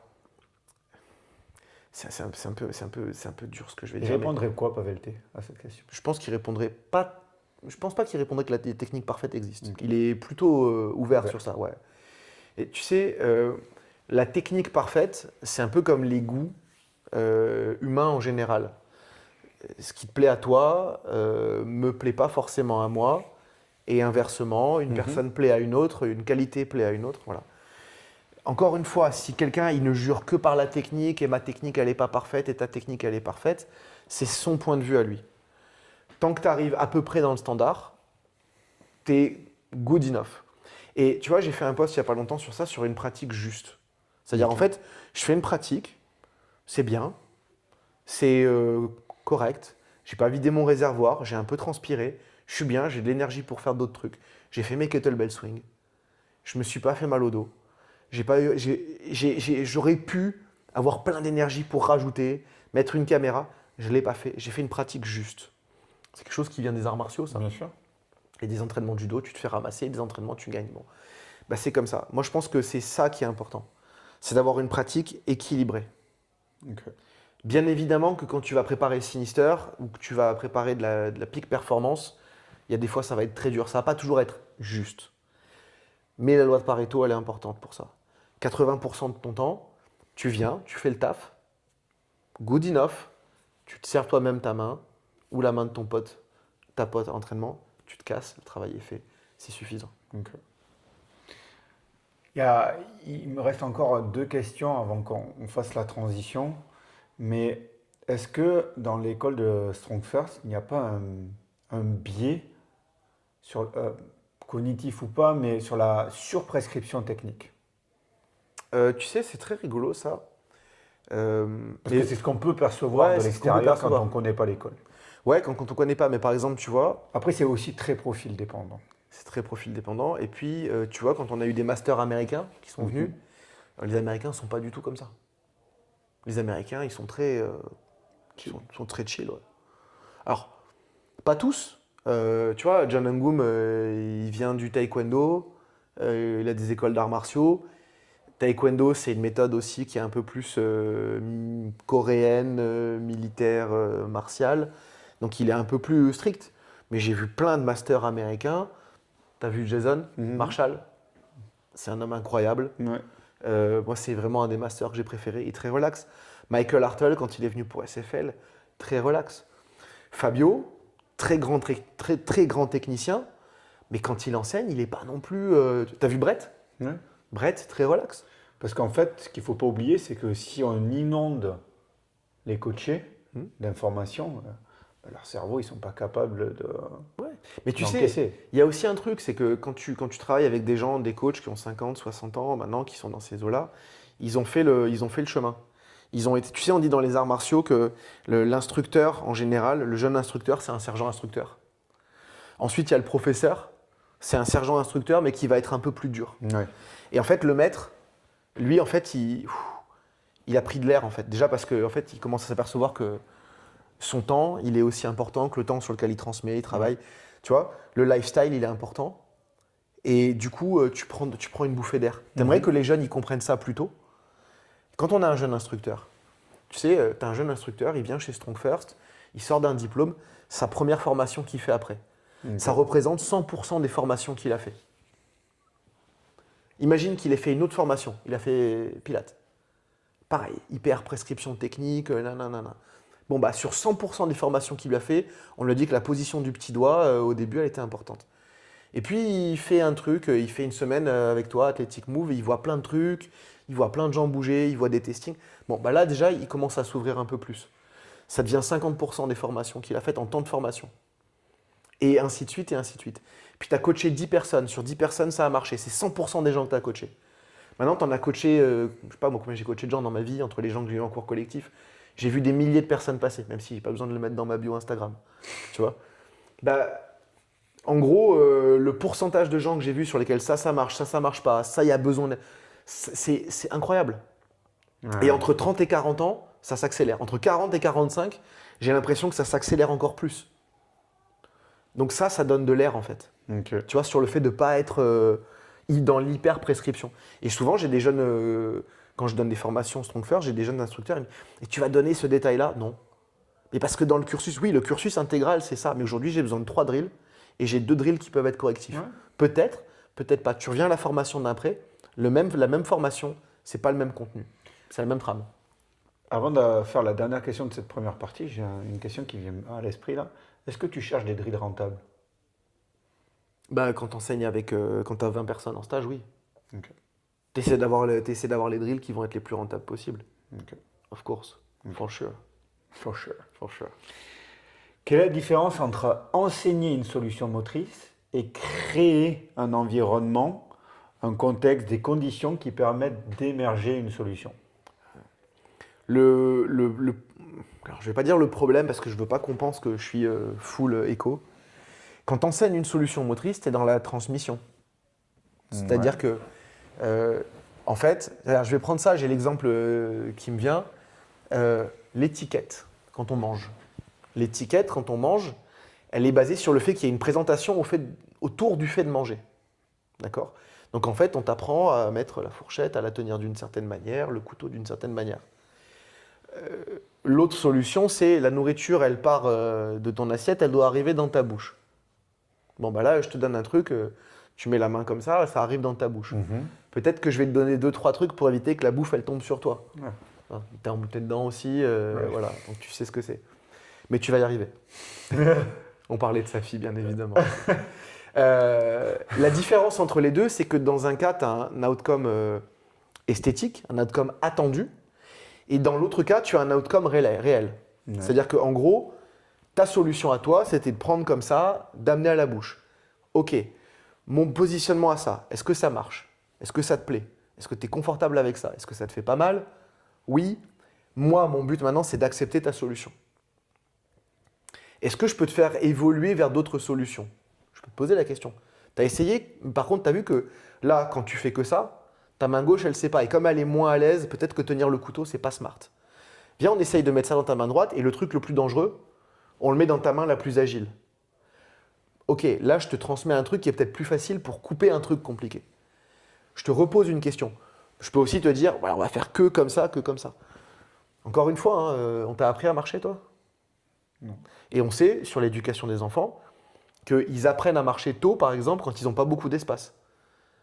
c'est un peu dur ce que je vais Et dire. mais répondrais quoi, Pavel T, à cette question? je pense qu'il répondrait pas... Je pense pas qu'il répondrait que la technique parfaite existe. Ok. Il est plutôt ouvert Ouvert. sur ça, ouais. Et tu sais, la technique parfaite, c'est un peu comme les goûts humains en général. Ce qui te plaît à toi me plaît pas forcément à moi, et inversement, une personne plaît à une autre, une qualité plaît à une autre, voilà. Encore une fois, si quelqu'un il ne jure que par la technique et ma technique elle n'est pas parfaite et ta technique elle est parfaite, c'est son point de vue à lui. Tant que tu arrives à peu près dans le standard, tu es good enough. Et tu vois, j'ai fait un post il n'y a pas longtemps sur ça, sur une pratique juste. C'est-à-dire, en fait, je fais une pratique, c'est bien, c'est correct. J'ai pas vidé mon réservoir, j'ai un peu transpiré, je suis bien, j'ai de l'énergie pour faire d'autres trucs. J'ai fait mes kettlebell swing, je me suis pas fait mal au dos. J'aurais pu avoir plein d'énergie pour rajouter, mettre une caméra, je l'ai pas fait. J'ai fait une pratique juste. C'est quelque chose qui vient des arts martiaux, ça. Bien sûr. Et des entraînements de judo, tu te fais ramasser, et des entraînements, tu gagnes. Bon, bah, c'est comme ça. Moi, je pense que c'est ça qui est important. C'est d'avoir une pratique équilibrée. Ok. Bien évidemment que quand tu vas préparer Sinister ou que tu vas préparer de la peak performance, il y a des fois, ça va être très dur. Ça va pas toujours être juste. Mais la loi de Pareto, elle est importante pour ça. 80% de ton temps, tu viens, tu fais le taf, good enough, tu te sers toi-même ta main ou la main de ton pote, ta pote à entraînement, tu te casses, le travail est fait, c'est suffisant. Ok. Il me reste encore 2 questions avant qu'on fasse la transition. Mais est-ce que dans l'école de Strong First, il n'y a pas un biais sur, cognitif ou pas, mais sur la surprescription technique? Tu sais, c'est très rigolo ça. Parce Mais que c'est ce qu'on peut percevoir de c'est ce qu'on peut l'extérieur quand percevoir. on ne connaît pas l'école. Ouais, quand on connaît pas, mais par exemple, tu vois, Après, c'est aussi très profil dépendant. c'est très profil dépendant. Et puis, tu vois, quand on a eu des masters américains qui sont venus, les Américains ne sont pas du tout comme ça. Les Américains, ils sont sont très chill. Ouais. Alors, pas tous. Tu vois, John Ngum, il vient du taekwondo, il a des écoles d'arts martiaux. Taekwondo, c'est une méthode aussi qui est un peu plus coréenne, militaire, martiale. Donc il est un peu plus strict. Mais j'ai vu plein de masters américains. T'as vu Jason Marshall? C'est un homme incroyable. Ouais. Moi, c'est vraiment un des masters que j'ai préféré. Il est très relax. Michael Hartle, quand il est venu pour SFL, très relax. Fabio, très grand technicien. Mais quand il enseigne, il n'est pas non plus. T'as vu Brett? Ouais. Brett, très relax. Parce qu'en fait, ce qu'il ne faut pas oublier, c'est que si on inonde les coachés d'informations, leur cerveau, ils ne sont pas capables de Ouais. Mais tu sais, d'encaisser. il y a aussi un truc, c'est que quand tu travailles avec des gens, des coachs qui ont 50, 60 ans maintenant, qui sont dans ces eaux-là, ils ont fait le chemin. Ils ont été, tu sais, on dit dans les arts martiaux que l'instructeur, en général, le jeune instructeur, c'est un sergent instructeur. Ensuite, il y a le professeur, c'est un sergent instructeur, mais qui va être un peu plus dur. Ouais. Et en fait, le maître, lui, en fait, il a pris de l'air, en fait. Déjà parce que, en fait, il commence à s'apercevoir que son temps, il est aussi important que le temps sur lequel il transmet, il travaille. Tu vois, le lifestyle, il est important. Et du coup, tu prends une bouffée d'air. T'aimerais que les jeunes, ils comprennent ça plus tôt. Quand on a un jeune instructeur, tu sais, tu as un jeune instructeur, il vient chez Strong First, il sort d'un diplôme, sa première formation qu'il fait après. Ça représente 100% des formations qu'il a fait. Imagine qu'il ait fait une autre formation, il a fait Pilates. Pareil, hyper prescription technique, nanana. Bon, bah, sur 100% des formations qu'il lui a fait, on lui a dit que la position du petit doigt, au début, elle était importante. Et puis, il fait un truc, il fait une semaine avec toi, Athletic Move, il voit plein de trucs, il voit plein de gens bouger, il voit des testings. Bon, bah là, déjà, il commence à s'ouvrir un peu plus. Ça devient 50% des formations qu'il a faites en temps de formation. Et ainsi de suite, et ainsi de suite. Puis, tu as coaché 10 personnes. Sur 10 personnes, ça a marché. C'est 100% des gens que tu as coachés. Maintenant, tu en as coaché, je sais pas moi combien j'ai coaché de gens dans ma vie, entre les gens que j'ai eu en cours collectif. J'ai vu des milliers de personnes passer, même si j'ai pas besoin de le mettre dans ma bio Instagram. Tu vois? Bah, en gros, le pourcentage de gens que j'ai vus sur lesquels ça marche, ça marche pas, ça, il y a besoin de... C'est incroyable. Ouais. Et entre 30 et 40 ans, ça s'accélère. Entre 40 et 45, j'ai l'impression que ça s'accélère encore plus. Donc ça donne de l'air en fait. Ok. Tu vois, sur le fait de ne pas être dans l'hyper-prescription. Et souvent, j'ai des jeunes, quand je donne des formations Strong First, j'ai des jeunes instructeurs, ils me disent, et tu vas donner ce détail-là? Non. Mais parce que dans le cursus, oui, le cursus intégral, c'est ça. Mais aujourd'hui, j'ai besoin de 3 drills, et j'ai 2 drills qui peuvent être correctifs. Ouais. Peut-être, peut-être pas. Tu reviens à la formation d'après, la même formation, c'est pas le même contenu. C'est la même trame. Avant de faire la dernière question de cette première partie, j'ai une question qui vient à l'esprit là. Est-ce que tu cherches des drills rentables? Bah, quand t'enseignes avec, quand t'as 20 personnes en stage, oui. Ok. T'essaies d'avoir les drills qui vont être les plus rentables possibles. Ok. Of course. For sure. For sure. For sure. Quelle est la différence entre enseigner une solution motrice et créer un environnement, un contexte, des conditions qui permettent d'émerger une solution? alors, je vais pas dire le problème parce que je veux pas qu'on pense que je suis full éco. Quand tu enseignes une solution motrice, tu es dans la transmission. C'est-à-dire que, en fait, je vais prendre ça, j'ai l'exemple qui me vient. L'étiquette, quand on mange. L'étiquette, quand on mange, elle est basée sur le fait qu'il y a une présentation autour du fait de manger. D'accord ? Donc en fait, on t'apprend à mettre la fourchette, à la tenir d'une certaine manière, le couteau d'une certaine manière. L'autre solution, c'est la nourriture, elle part de ton assiette, elle doit arriver dans ta bouche. Bon, bah là, je te donne un truc, tu mets la main comme ça arrive dans ta bouche. Peut-être que je vais te donner 2-3 trucs pour éviter que la bouffe, elle tombe sur toi. Ouais. T'es embouté dedans aussi, voilà, donc tu sais ce que c'est. Mais tu vas y arriver. On parlait de sa fille, bien évidemment. La différence entre les deux, c'est que dans un cas, tu as un outcome esthétique, un outcome attendu, et dans l'autre cas, tu as un outcome réel. Ouais. C'est-à-dire qu'en gros, ta solution à toi, c'était de prendre comme ça, d'amener à la bouche. Ok, mon positionnement à ça, est-ce que ça marche ? Est-ce que ça te plaît ? Est-ce que tu es confortable avec ça ? Est-ce que ça te fait pas mal ? Oui. Moi, mon but maintenant, c'est d'accepter ta solution. Est-ce que je peux te faire évoluer vers d'autres solutions ? Je peux te poser la question. Tu as essayé, par contre, tu as vu que là, quand tu fais que ça, ta main gauche, elle ne sait pas. Et comme elle est moins à l'aise, peut-être que tenir le couteau, c'est pas smart. Viens, on essaye de mettre ça dans ta main droite et le truc le plus dangereux, on le met dans ta main la plus agile. Ok, là, je te transmets un truc qui est peut-être plus facile pour couper un truc compliqué. Je te repose une question. Je peux aussi te dire, voilà, on va faire que comme ça, que comme ça. Encore une fois, on t'a appris à marcher, toi ? Non. Et on sait, sur l'éducation des enfants, qu'ils apprennent à marcher tôt, par exemple, quand ils n'ont pas beaucoup d'espace.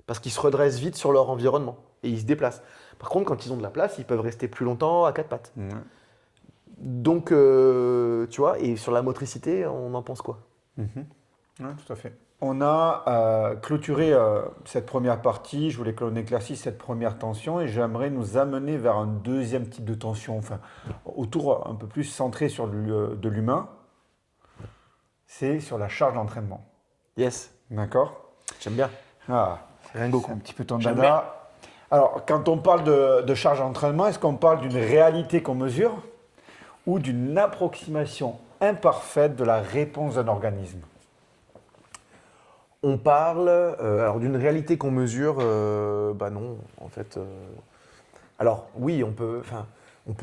Parce qu'ils se redressent vite sur leur environnement et ils se déplacent. Par contre, quand ils ont de la place, ils peuvent rester plus longtemps à quatre pattes. Ouais. Donc, tu vois, et sur la motricité, on en pense quoi ? Oui, tout à fait. On a clôturé cette première partie. Je voulais que l'on éclaircisse cette première tension et j'aimerais nous amener vers un deuxième type de tension, enfin, autour un peu plus centré sur de l'humain. C'est sur la charge d'entraînement. Yes. D'accord ? J'aime bien. Ah, Ringo. C'est un petit peu ton dada. Alors, quand on parle de charge d'entraînement, est-ce qu'on parle d'une réalité qu'on mesure ou d'une approximation imparfaite de la réponse d'un organisme ? On parle alors d'une réalité qu'on mesure, bah non, en fait. Alors oui, on peut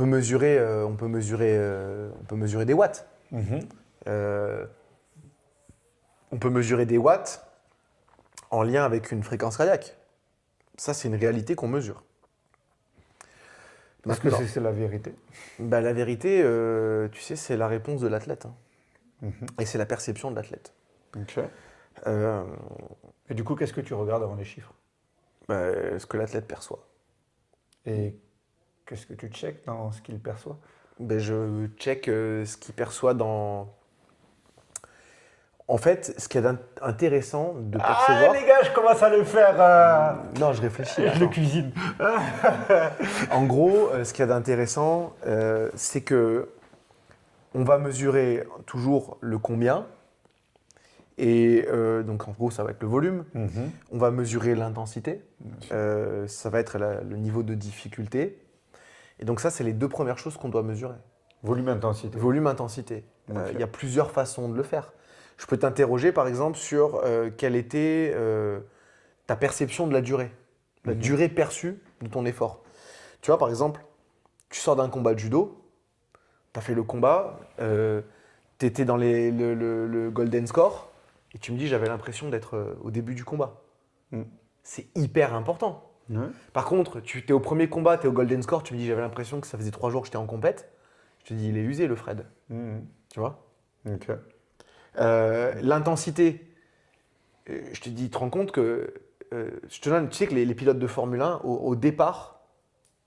mesurer des watts. On peut mesurer des watts en lien avec une fréquence cardiaque. Ça, c'est une réalité qu'on mesure. Est-ce que c'est la vérité ? Bah, la vérité, tu sais, c'est la réponse de l'athlète. Et c'est la perception de l'athlète. Ok. Et du coup, qu'est-ce que tu regardes avant les chiffres ? Ce que l'athlète perçoit. Et qu'est-ce que tu checkes dans ce qu'il perçoit ? Je check ce qu'il perçoit dans... En fait, ce qui est intéressant de percevoir... Ah les gars, je commence à le faire... Non, je réfléchis. Je le cuisine. En gros, ce qu'il y a d'intéressant, c'est que on va mesurer toujours le combien. Et donc, en gros, ça va être le volume. On va mesurer l'intensité. Ça va être le niveau de difficulté. Et donc, ça, c'est les deux premières choses qu'on doit mesurer. Volume-intensité. Volume-intensité. Il y a plusieurs façons de le faire. Je peux t'interroger, par exemple, sur quelle était ta perception de la durée. La durée perçue de ton effort. Tu vois, par exemple, tu sors d'un combat de judo, tu as fait le combat, tu étais dans le golden score, et tu me dis, j'avais l'impression d'être au début du combat. C'est hyper important. Par contre, tu es au premier combat, tu es au golden score, tu me dis, j'avais l'impression que ça faisait 3 jours que j'étais en compète. Je te dis, il est usé le Fred. Tu vois ? Ok. L'intensité, je te dis, tu te rends compte que, je te donne, tu sais que les pilotes de Formule 1, au départ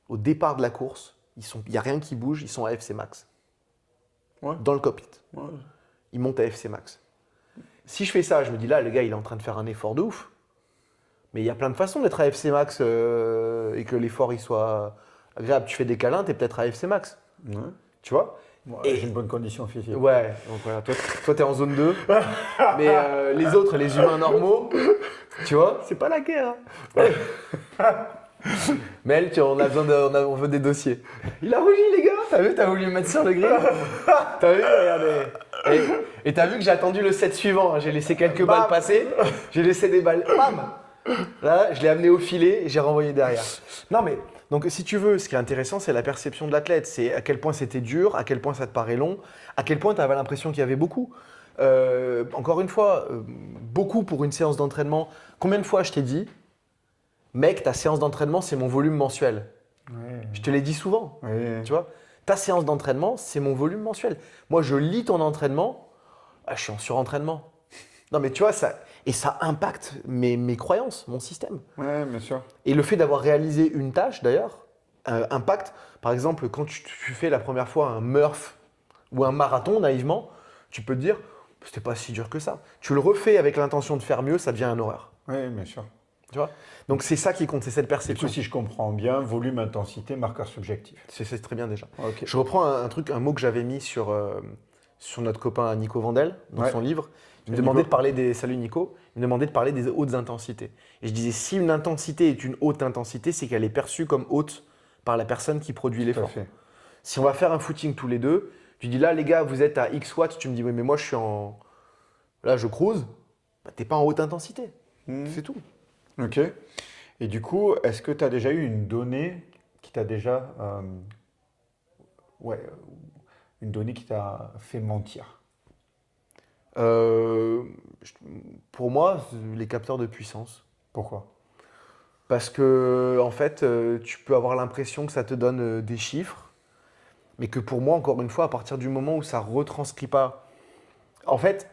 de la course, il n'y a rien qui bouge, ils sont à FC Max. Ouais. Dans le cockpit. Ouais. Ils montent à FC Max. Si je fais ça, je me dis là, le gars, il est en train de faire un effort de ouf. Mais il y a plein de façons d'être à FC Max et que l'effort il soit agréable. Tu fais des câlins, tu es peut-être à FC Max. Ouais. Tu vois ? Et j'ai une bonne condition physique. Ouais, donc voilà, toi tu es en zone 2. Mais les autres, les humains normaux, tu vois ? C'est pas la guerre. Mel, on a besoin on veut des dossiers. Il a rougi, les gars. T'as vu, t'as voulu me mettre sur le grill. T'as vu, regardez. Et t'as vu que j'ai attendu le set suivant. Hein. J'ai laissé quelques balles passer. J'ai laissé des balles. Bam. Là, je l'ai amené au filet et j'ai renvoyé derrière. Non, mais donc si tu veux, ce qui est intéressant, c'est la perception de l'athlète. C'est à quel point c'était dur, à quel point ça te paraît long, à quel point tu avais l'impression qu'il y avait beaucoup. Encore une fois, beaucoup pour une séance d'entraînement. Combien de fois je t'ai dit, mec, ta séance d'entraînement, c'est mon volume mensuel. Ouais. Je te l'ai dit souvent. Ouais. Tu vois, ta séance d'entraînement, c'est mon volume mensuel. Moi, je lis ton entraînement, je suis en surentraînement. Non, mais tu vois, ça impacte mes croyances, mon système. Ouais, bien sûr. Et le fait d'avoir réalisé une tâche, d'ailleurs, impacte. Par exemple, quand tu fais la première fois un Murph ou un marathon, naïvement, tu peux te dire, c'était pas si dur que ça. Tu le refais avec l'intention de faire mieux, ça devient un horreur. Oui, bien sûr. Tu vois ? Donc c'est ça qui compte, c'est cette Du perception. coup, si je comprends bien, volume, intensité, marqueur subjectif. C'est très bien déjà. Ok. Je reprends un mot que j'avais mis sur notre copain Nico Vandel, dans son livre. Il me demandait de parler des... Salut Nico. Il me demandait de parler des hautes intensités. Et je disais, si une intensité est une haute intensité, c'est qu'elle est perçue comme haute par la personne qui produit l'effort. Si on va faire un footing tous les deux, tu dis là les gars, vous êtes à X watts, tu me dis oui mais moi je suis en... Là je cruise, bah, t'es pas en haute intensité. C'est tout. Ok. Et du coup, est-ce que tu as déjà eu une donnée qui t'a déjà... une donnée qui t'a fait mentir? Pour moi, les capteurs de puissance. Pourquoi? Parce que en fait, tu peux avoir l'impression que ça te donne des chiffres, mais que pour moi, encore une fois, à partir du moment où ça ne retranscrit pas... En fait,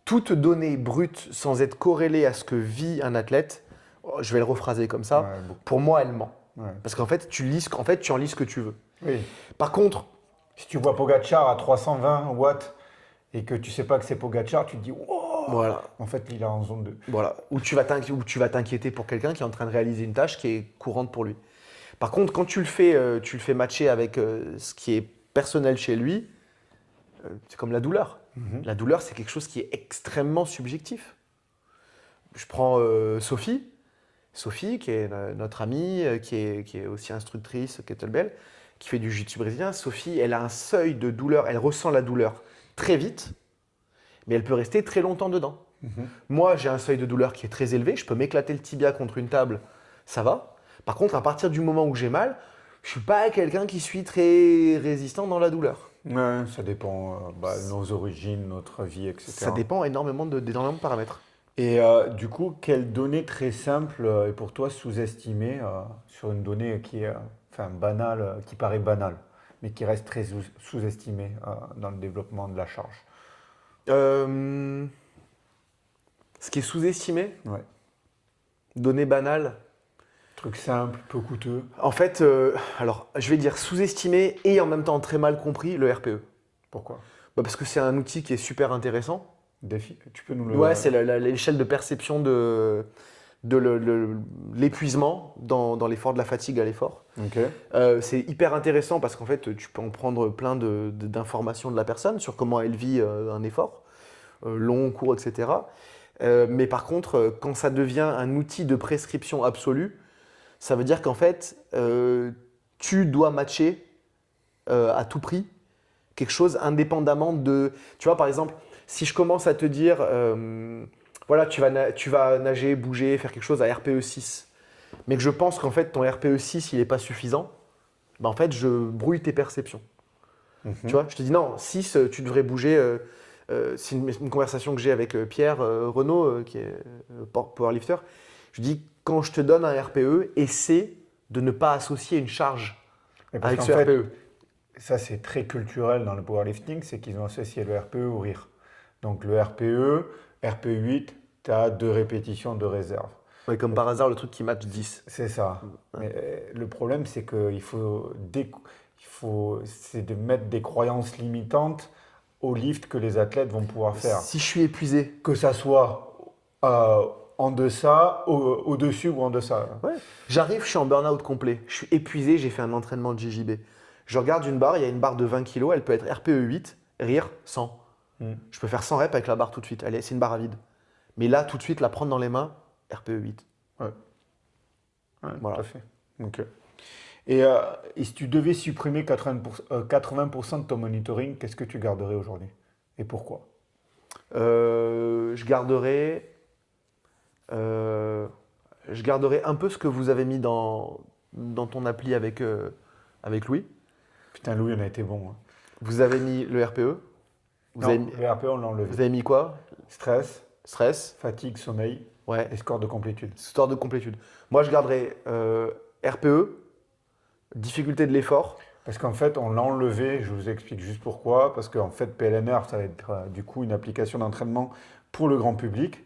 toute donnée brute sans être corrélée à ce que vit un athlète, je vais le rephraser comme ça, pour moi, elle ment. Ouais. Parce qu'en fait, tu en lis ce que tu veux. Oui. Par contre, si tu vois Pogacar à 320 watts et que tu sais pas que c'est Pogacar, tu te dis wow, voilà. En fait, il est en zone 2. Voilà. Ou tu vas t'inquiéter pour quelqu'un qui est en train de réaliser une tâche qui est courante pour lui. Par contre, quand tu le fais matcher avec ce qui est personnel chez lui, c'est comme la douleur. La douleur, c'est quelque chose qui est extrêmement subjectif. Je prends Sophie. Sophie, qui est notre amie, qui est aussi instructrice kettlebell, qui fait du jiu-jitsu brésilien. Sophie, elle a un seuil de douleur, elle ressent la douleur très vite, mais elle peut rester très longtemps dedans. Moi, j'ai un seuil de douleur qui est très élevé, je peux m'éclater le tibia contre une table, ça va. Par contre, à partir du moment où j'ai mal, je ne suis pas quelqu'un qui suis très résistant dans la douleur. Ouais, ça dépend de nos origines, notre vie, etc. Ça dépend énormément d'énormément de paramètres. Et du coup, quelle donnée très simple est pour toi sous-estimée sur une donnée qui est banale, qui paraît banale, mais qui reste très sous-estimée dans le développement de la charge? Ce qui est sous-estimé, Ouais. donnée banale. Truc simple, peu coûteux. En fait, alors je vais dire sous-estimé et en même temps très mal compris, le RPE. Pourquoi? Parce que c'est un outil qui est super intéressant. Défi, tu peux nous le... Ouais, c'est l'échelle de perception de l'épuisement dans l'effort, de la fatigue à l'effort. Ok. C'est hyper intéressant parce qu'en fait, tu peux en prendre plein d'informations de la personne sur comment elle vit un effort, long, court, etc. Mais par contre, quand ça devient un outil de prescription absolue, ça veut dire qu'en fait, tu dois matcher à tout prix quelque chose indépendamment de... Tu vois, par exemple, si je commence à te dire, voilà, tu vas nager, bouger, faire quelque chose à RPE 6, mais que je pense qu'en fait, ton RPE 6, il n'est pas suffisant, ben en fait, je brouille tes perceptions. Tu vois, je te dis, non, 6, tu devrais bouger... c'est une conversation que j'ai avec Pierre Renaud, qui est powerlifter. Je dis, quand je te donne un RPE, essaie de ne pas associer une charge avec ce RPE. Ça, c'est très culturel dans le powerlifting, c'est qu'ils ont associé le RPE au rire. Donc le RPE 8, tu as 2 répétitions de réserve. Ouais, comme par hasard, le truc qui match 10. C'est ça. Mais le problème, c'est qu'il c'est de mettre des croyances limitantes au lift que les athlètes vont pouvoir faire. Si je suis épuisé. Que ça soit en deçà, au-dessus ou en deçà. Ouais. J'arrive, je suis en burn-out complet. Je suis épuisé, j'ai fait un entraînement de JJB. Je regarde une barre, il y a une barre de 20 kg, elle peut être RPE 8, rire 100. Je peux faire 100 reps avec la barre tout de suite. Allez, c'est une barre à vide. Mais là, tout de suite, la prendre dans les mains, RPE 8. Ouais, voilà. Tout à fait. Ok. Et si tu devais supprimer 80% de ton monitoring, qu'est-ce que tu garderais aujourd'hui? Et pourquoi? Je garderai, euh, je garderai un peu ce que vous avez mis dans ton appli avec Louis. Putain, Louis, on a été bon, hein. Vous avez mis le RPE. Vous avez Non, mis, le RPE, on l'a vous enlevé. avez mis quoi? Stress, Stress. fatigue, sommeil Ouais. et score de complétude. Histoire de complétude. Moi, je garderai RPE, difficulté de l'effort. Parce qu'en fait, on l'a enlevé, je vous explique juste pourquoi. Parce qu'en fait, PLNR, ça va être du coup une application d'entraînement pour le grand public.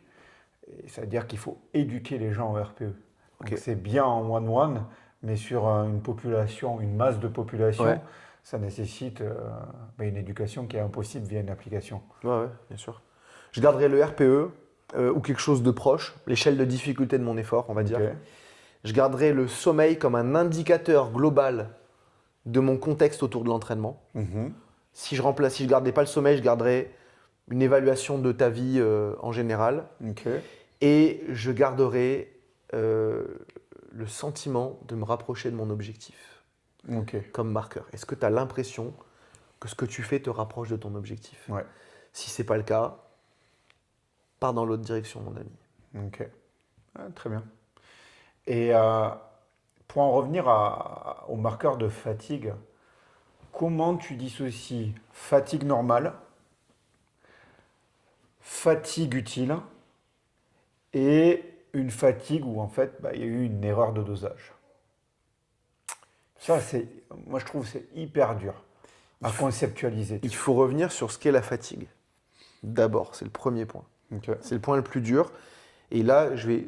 Et ça veut dire qu'il faut éduquer les gens au RPE. Donc Ok. c'est bien en one-one, mais sur une population, une masse de population, Ouais. ça nécessite une éducation qui est impossible via une application. Ouais, bien sûr. Je garderai le RPE ou quelque chose de proche, l'échelle de difficulté de mon effort, on va dire. Ok. Je garderai le sommeil comme un indicateur global de mon contexte autour de l'entraînement. Mhm. Si je gardais pas le sommeil, je garderais une évaluation de ta vie en général. Ok. Et je garderai le sentiment de me rapprocher de mon objectif Ok. comme marqueur. Est-ce que tu as l'impression que ce que tu fais te rapproche de ton objectif? Ouais. Si c'est pas le cas, pars dans l'autre direction, mon ami. Ok. Ah, très bien. Et pour en revenir au marqueur de fatigue, comment tu dissocies fatigue normale, fatigue utile et une fatigue où en fait il y a eu une erreur de dosage? Ça, moi je trouve que c'est hyper dur à conceptualiser. Il faut revenir sur ce qu'est la fatigue. D'abord, c'est le premier point. Ok. C'est le point le plus dur. Et là, je vais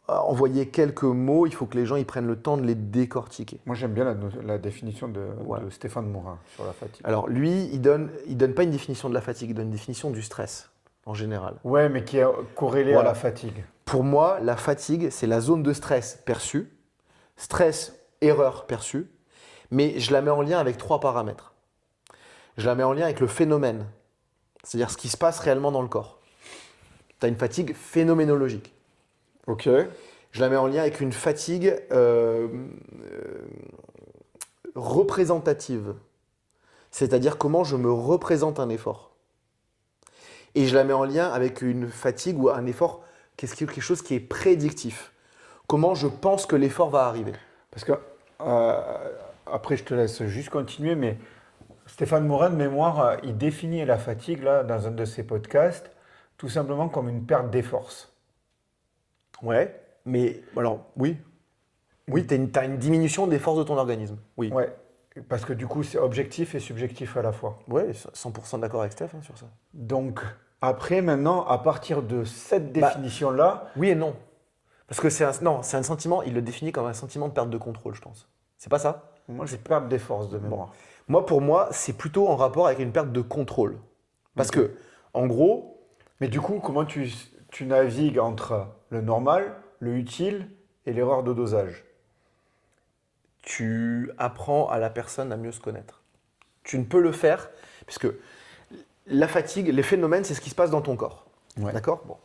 envoyer quelques mots. Il faut que les gens ils prennent le temps de les décortiquer. Moi j'aime bien la définition Voilà. de Stéphane Morin sur la fatigue. Alors lui, il donne pas une définition de la fatigue, il donne une définition du stress en général. Ouais, mais qui est corrélé à Voilà. la fatigue. Pour moi, la fatigue, c'est la zone de stress perçue, stress, erreur perçue, mais je la mets en lien avec 3 paramètres. Je la mets en lien avec le phénomène, c'est-à-dire ce qui se passe réellement dans le corps. Tu as une fatigue phénoménologique. Ok. Je la mets en lien avec une fatigue représentative, c'est-à-dire comment je me représente un effort. Et je la mets en lien avec une fatigue ou un effort, quelque chose qui est prédictif. Comment je pense que l'effort va arriver. Parce que, après, je te laisse juste continuer, mais Stéphane Morin, de mémoire, il définit la fatigue, là, dans un de ses podcasts, tout simplement comme une perte des forces. Ouais, mais alors, oui. Oui, tu as une diminution des forces de ton organisme. Oui. Ouais, parce que du coup, c'est objectif et subjectif à la fois. Ouais, 100% d'accord avec Steph sur ça. Donc, après, maintenant, à partir de cette définition-là, Oui et non. Parce que c'est un sentiment, il le définit comme un sentiment de perte de contrôle, je pense. C'est pas ça? moi, j'ai perte des forces de mémoire. Pour moi, c'est plutôt en rapport avec une perte de contrôle. Parce que, en gros, Mais du coup, comment tu navigues entre le normal, le utile et l'erreur de dosage? tu apprends à la personne à mieux se connaître. Tu ne peux le faire, puisque la fatigue, les phénomènes, c'est ce qui se passe dans ton corps. Ouais. D'accord? Bon.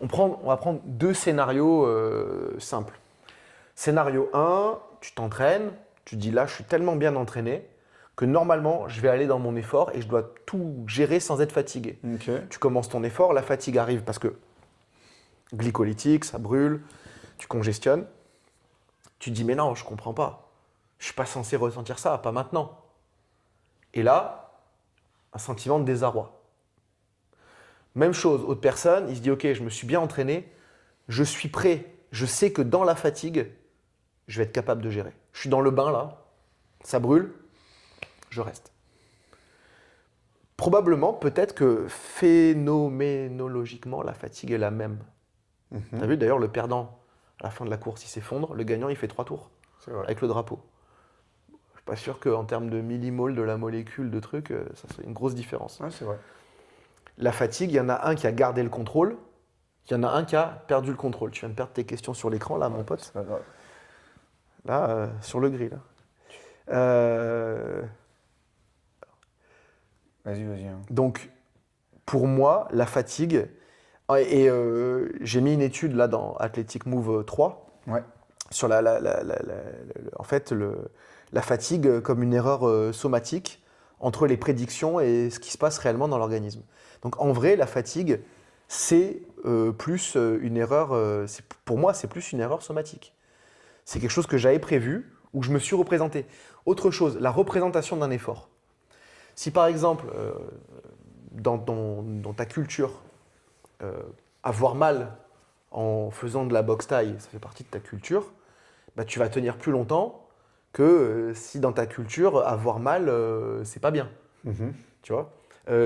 On va prendre 2 scénarios simples. Scénario 1, tu t'entraînes, tu te dis là, je suis tellement bien entraîné que normalement, je vais aller dans mon effort et je dois tout gérer sans être fatigué. Ok. Tu commences ton effort, la fatigue arrive parce que glycolytique, ça brûle, tu congestionnes. Tu te dis, mais non, je comprends pas. Je suis pas censé ressentir ça, pas maintenant. Et là, un sentiment de désarroi. Même chose, autre personne, il se dit, ok, je me suis bien entraîné, je suis prêt, je sais que dans la fatigue, je vais être capable de gérer. Je suis dans le bain là, ça brûle, je reste. Probablement, peut-être que phénoménologiquement, la fatigue est la même. Tu as vu d'ailleurs le perdant, à la fin de la course, il s'effondre, le gagnant, il fait 3 tours C'est vrai. avec le drapeau. Je suis pas sûr qu'en termes de millimole de la molécule de trucs, ça soit une grosse différence. Ouais, c'est vrai. La fatigue, il y en a un qui a gardé le contrôle, il y en a un qui a perdu le contrôle. Tu viens de perdre tes questions sur l'écran là, mon pote. C'est pas grave. Là, sur le gris là. Vas-y. Hein. Donc, pour moi, la fatigue, et j'ai mis une étude là dans Athletic Move 3, Ouais. sur en fait, la fatigue comme une erreur somatique entre les prédictions et ce qui se passe réellement dans l'organisme. Donc en vrai, la fatigue, c'est plus une erreur, pour moi, c'est plus une erreur somatique. C'est quelque chose que j'avais prévu, où je me suis représenté. Autre chose, la représentation d'un effort. Si par exemple, dans ta culture, avoir mal en faisant de la boxe thaï, ça fait partie de ta culture, bah, tu vas tenir plus longtemps que si dans ta culture, avoir mal, c'est pas bien. Tu vois.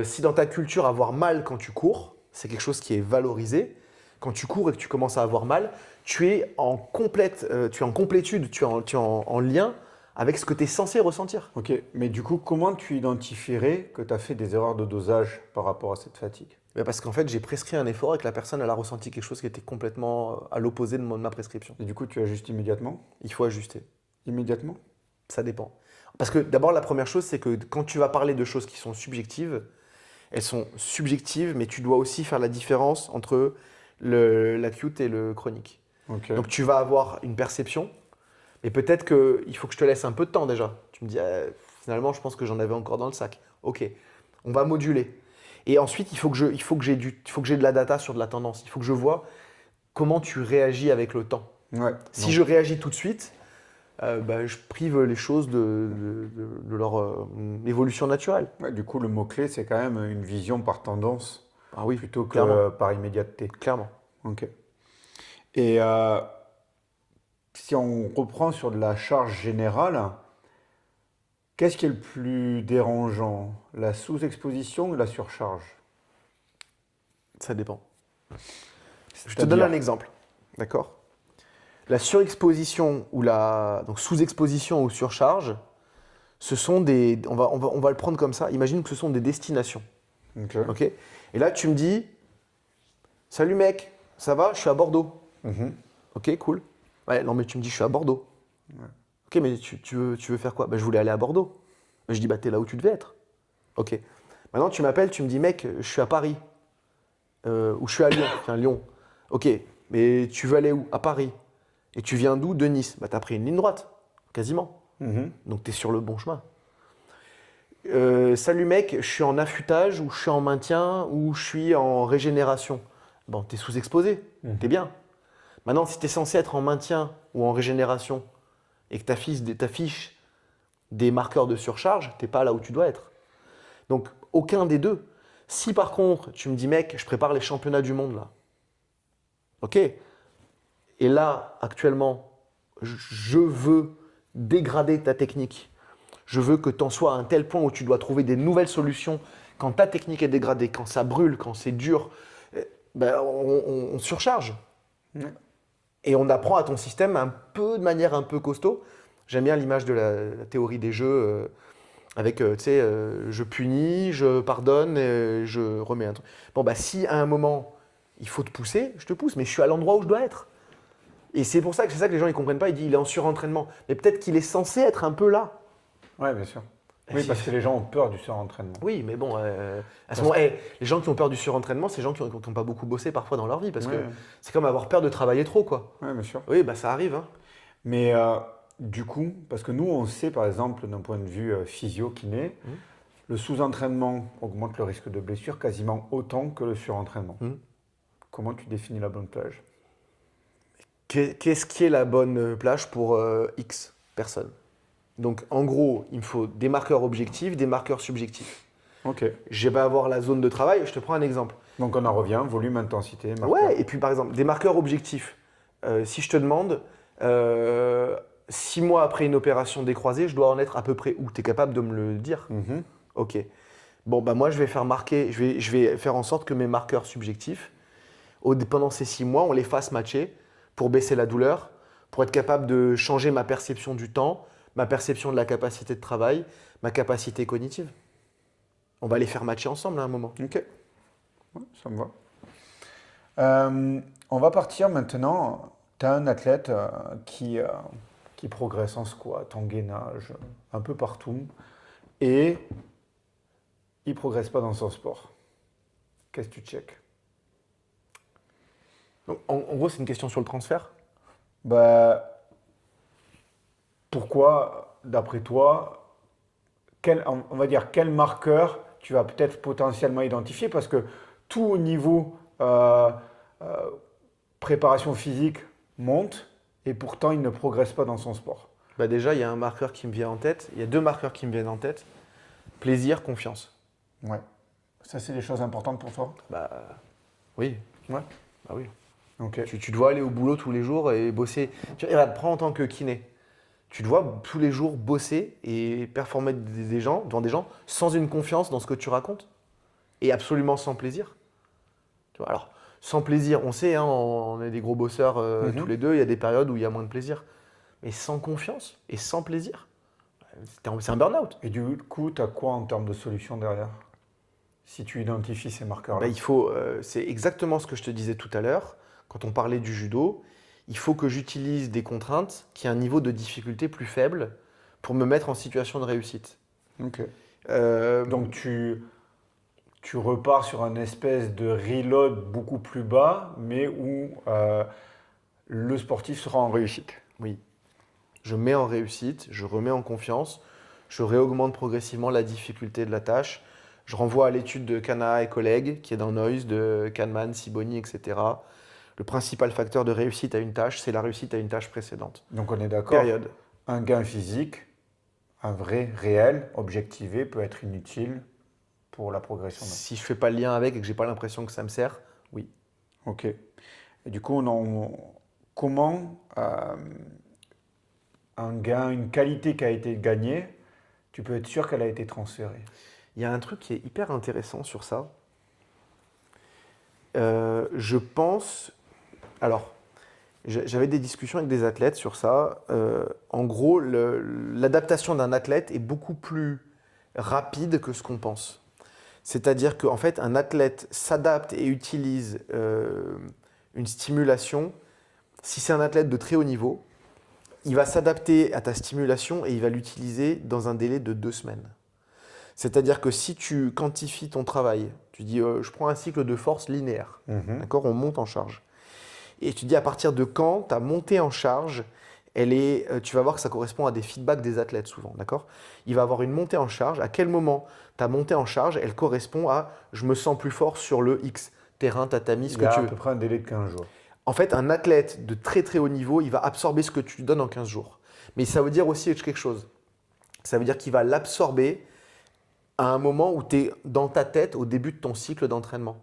Si dans ta culture, avoir mal quand tu cours, c'est quelque chose qui est valorisé. Quand tu cours et que tu commences à avoir mal, tu es en complétude, tu es en lien avec ce que tu es censé ressentir. Ok, mais du coup, comment tu identifierais que tu as fait des erreurs de dosage par rapport à cette fatigue? Mais parce qu'en fait, j'ai prescrit un effort et que la personne elle a ressenti quelque chose qui était complètement à l'opposé de ma prescription. Et du coup, tu ajustes immédiatement? Il faut ajuster. Immédiatement? Ça dépend. Parce que d'abord, la première chose, c'est que quand tu vas parler de choses qui sont subjectives, elles sont subjectives, mais tu dois aussi faire la différence entre l'acute et le chronique. Ok. Donc tu vas avoir une perception, mais peut-être qu'il faut que je te laisse un peu de temps déjà. Tu me dis, finalement, je pense que j'en avais encore dans le sac. Ok, on va moduler. Et ensuite, il faut que j'ai de la data sur de la tendance. Il faut que je vois comment tu réagis avec le temps. Ouais. Si je réagis tout de suite, bah, je prive les choses de leur évolution naturelle. Ouais, du coup, le mot-clé, c'est quand même une vision par tendance Ah oui, plutôt que clairement. par immédiateté. Clairement. Ok. Et si on reprend sur de la charge générale, qu'est-ce qui est le plus dérangeant? La sous-exposition ou la surcharge? Ça dépend. Je te donne un exemple. D'accord? La surexposition ou donc sous-exposition ou surcharge, ce sont des. On va le prendre comme ça. Imagine que ce sont des destinations. Ok. Ok? Et là, tu me dis, salut mec, ça va? Je suis à Bordeaux. Mhm. Ok, cool. Ouais, non, mais tu me dis, je suis à Bordeaux. Ok, mais tu veux faire quoi? Bah, je voulais aller à Bordeaux. Bah, je dis, bah, t'es là où tu devais être. Ok. Maintenant, tu m'appelles, tu me dis, mec, je suis à Paris. Ou je suis à Lyon. Tiens, Lyon. Ok, mais tu veux aller où? À Paris. Et tu viens d'où? De Nice. Bah, t'as pris une ligne droite, quasiment. Mhm. Donc, t'es sur le bon chemin. Salut mec, je suis en affûtage, ou je suis en maintien, ou je suis en régénération. Bon, t'es sous-exposé, t'es bien. Maintenant, si t'es censé être en maintien ou en régénération, et que t'affiches des marqueurs de surcharge, t'es pas là où tu dois être. Donc, aucun des deux. Si par contre, tu me dis, mec, je prépare les championnats du monde là, ok, et là, actuellement, je veux dégrader ta technique. Je veux que tu en sois à un tel point où tu dois trouver des nouvelles solutions quand ta technique est dégradée, quand ça brûle, quand c'est dur. Ben, on surcharge. Ouais. Et on apprend à ton système de manière un peu costaud. J'aime bien l'image de la théorie des jeux avec, tu sais, je punis, je pardonne, et je remets un truc. Bon, bah si à un moment, il faut te pousser, je te pousse, mais je suis à l'endroit où je dois être. Et c'est ça que les gens ne comprennent pas. Ils disent il est en surentraînement. Mais peut-être qu'il est censé être un peu là. Ouais, bien sûr. Oui, parce que les gens ont peur du surentraînement. Oui, mais bon, à ce moment, les gens qui ont peur du surentraînement, c'est les gens qui n'ont pas beaucoup bossé parfois dans leur vie. Parce que Ouais. c'est comme avoir peur de travailler trop, quoi. Ouais, bien sûr. Oui, bah ça arrive. Hein. Mais du coup, parce que nous, on sait par exemple d'un point de vue physio-kiné, le sous-entraînement augmente le risque de blessure quasiment autant que le surentraînement. Comment tu définis la bonne plage? Qu'est-ce qui est la bonne plage pour X personnes? Donc en gros, il me faut des marqueurs objectifs, des marqueurs subjectifs. Ok. Je vais avoir la zone de travail, je te prends un exemple. Donc on en revient, volume, intensité, marqueur. Ouais, et puis par exemple, des marqueurs objectifs. Si je te demande, 6 mois après une opération décroisée, je dois en être à peu près où? Tu es capable de me le dire? Mhm. Ok. Bon, bah moi, je vais faire en sorte que mes marqueurs subjectifs, pendant ces 6 mois, on les fasse matcher pour baisser la douleur, pour être capable de changer ma perception du temps, ma perception de la capacité de travail, ma capacité cognitive. On va les faire matcher ensemble à un moment. Ok. Ouais, ça me va. On va partir maintenant. Tu as un athlète qui progresse en squat, en gainage, un peu partout. Et il ne progresse pas dans son sport. Qu'est-ce que tu checkes? Donc, en gros, c'est une question sur le transfert. Bah, pourquoi, d'après toi, on va dire quel marqueur tu vas peut-être potentiellement identifier parce que tout au niveau euh, préparation physique monte et pourtant il ne progresse pas dans son sport. Bah déjà, il y a un marqueur qui me vient en tête. Il y a deux marqueurs qui me viennent en tête. Plaisir, confiance. Ouais. Ça, c'est des choses importantes pour toi? Bah oui. Ouais. Bah oui. Ok. Tu dois aller au boulot tous les jours et bosser. Regarde, prends en tant que kiné. Tu dois tous les jours bosser et performer devant des gens sans une confiance dans ce que tu racontes et absolument sans plaisir. Tu vois, alors, sans plaisir, on sait, hein, on est des gros bosseurs tous les deux, il y a des périodes où il y a moins de plaisir. Mais sans confiance et sans plaisir, c'est un burn-out. Et du coup, tu as quoi en termes de solution derrière? Si tu identifies ces marqueurs-là. C'est exactement ce que je te disais tout à l'heure, quand on parlait du judo. Il faut que j'utilise des contraintes qui aient un niveau de difficulté plus faible pour me mettre en situation de réussite. Ok. Donc tu repars sur un espèce de reload beaucoup plus bas, mais où le sportif sera en réussite. Oui. Je mets en réussite, je remets en confiance, je réaugmente progressivement la difficulté de la tâche. Je renvoie à l'étude de Kana et collègues, qui est dans Noise, de Kahneman, Siboni, etc. Le principal facteur de réussite à une tâche, c'est la réussite à une tâche précédente. Donc on est d'accord. Période. Un gain physique, un vrai, réel, objectivé, peut être inutile pour la progression. Si je fais pas le lien avec et que j'ai pas l'impression que ça me sert, oui. Ok. Et du coup, comment un gain, une qualité qui a été gagnée, tu peux être sûr qu'elle a été transférée? Il y a un truc qui est hyper intéressant sur ça. Je pense... Alors, j'avais des discussions avec des athlètes sur ça. En gros, l'adaptation d'un athlète est beaucoup plus rapide que ce qu'on pense. C'est-à-dire qu'en fait, un athlète s'adapte et utilise une stimulation. Si c'est un athlète de très haut niveau, il va s'adapter à ta stimulation et il va l'utiliser dans un délai de 2 semaines. C'est-à-dire que si tu quantifies ton travail, tu dis je prends un cycle de force linéaire, d'accord, on monte en charge. Et tu dis à partir de quand ta montée en charge, tu vas voir que ça correspond à des feedbacks des athlètes souvent, d'accord? Il va avoir une montée en charge. À quel moment ta montée en charge, elle correspond à je me sens plus fort sur le X, terrain, tatami, ce que tu veux. Il y a à peu près un délai de 15 jours. En fait, un athlète de très très haut niveau, il va absorber ce que tu lui donnes en 15 jours. Mais ça veut dire aussi quelque chose. Ça veut dire qu'il va l'absorber à un moment où tu es dans ta tête au début de ton cycle d'entraînement.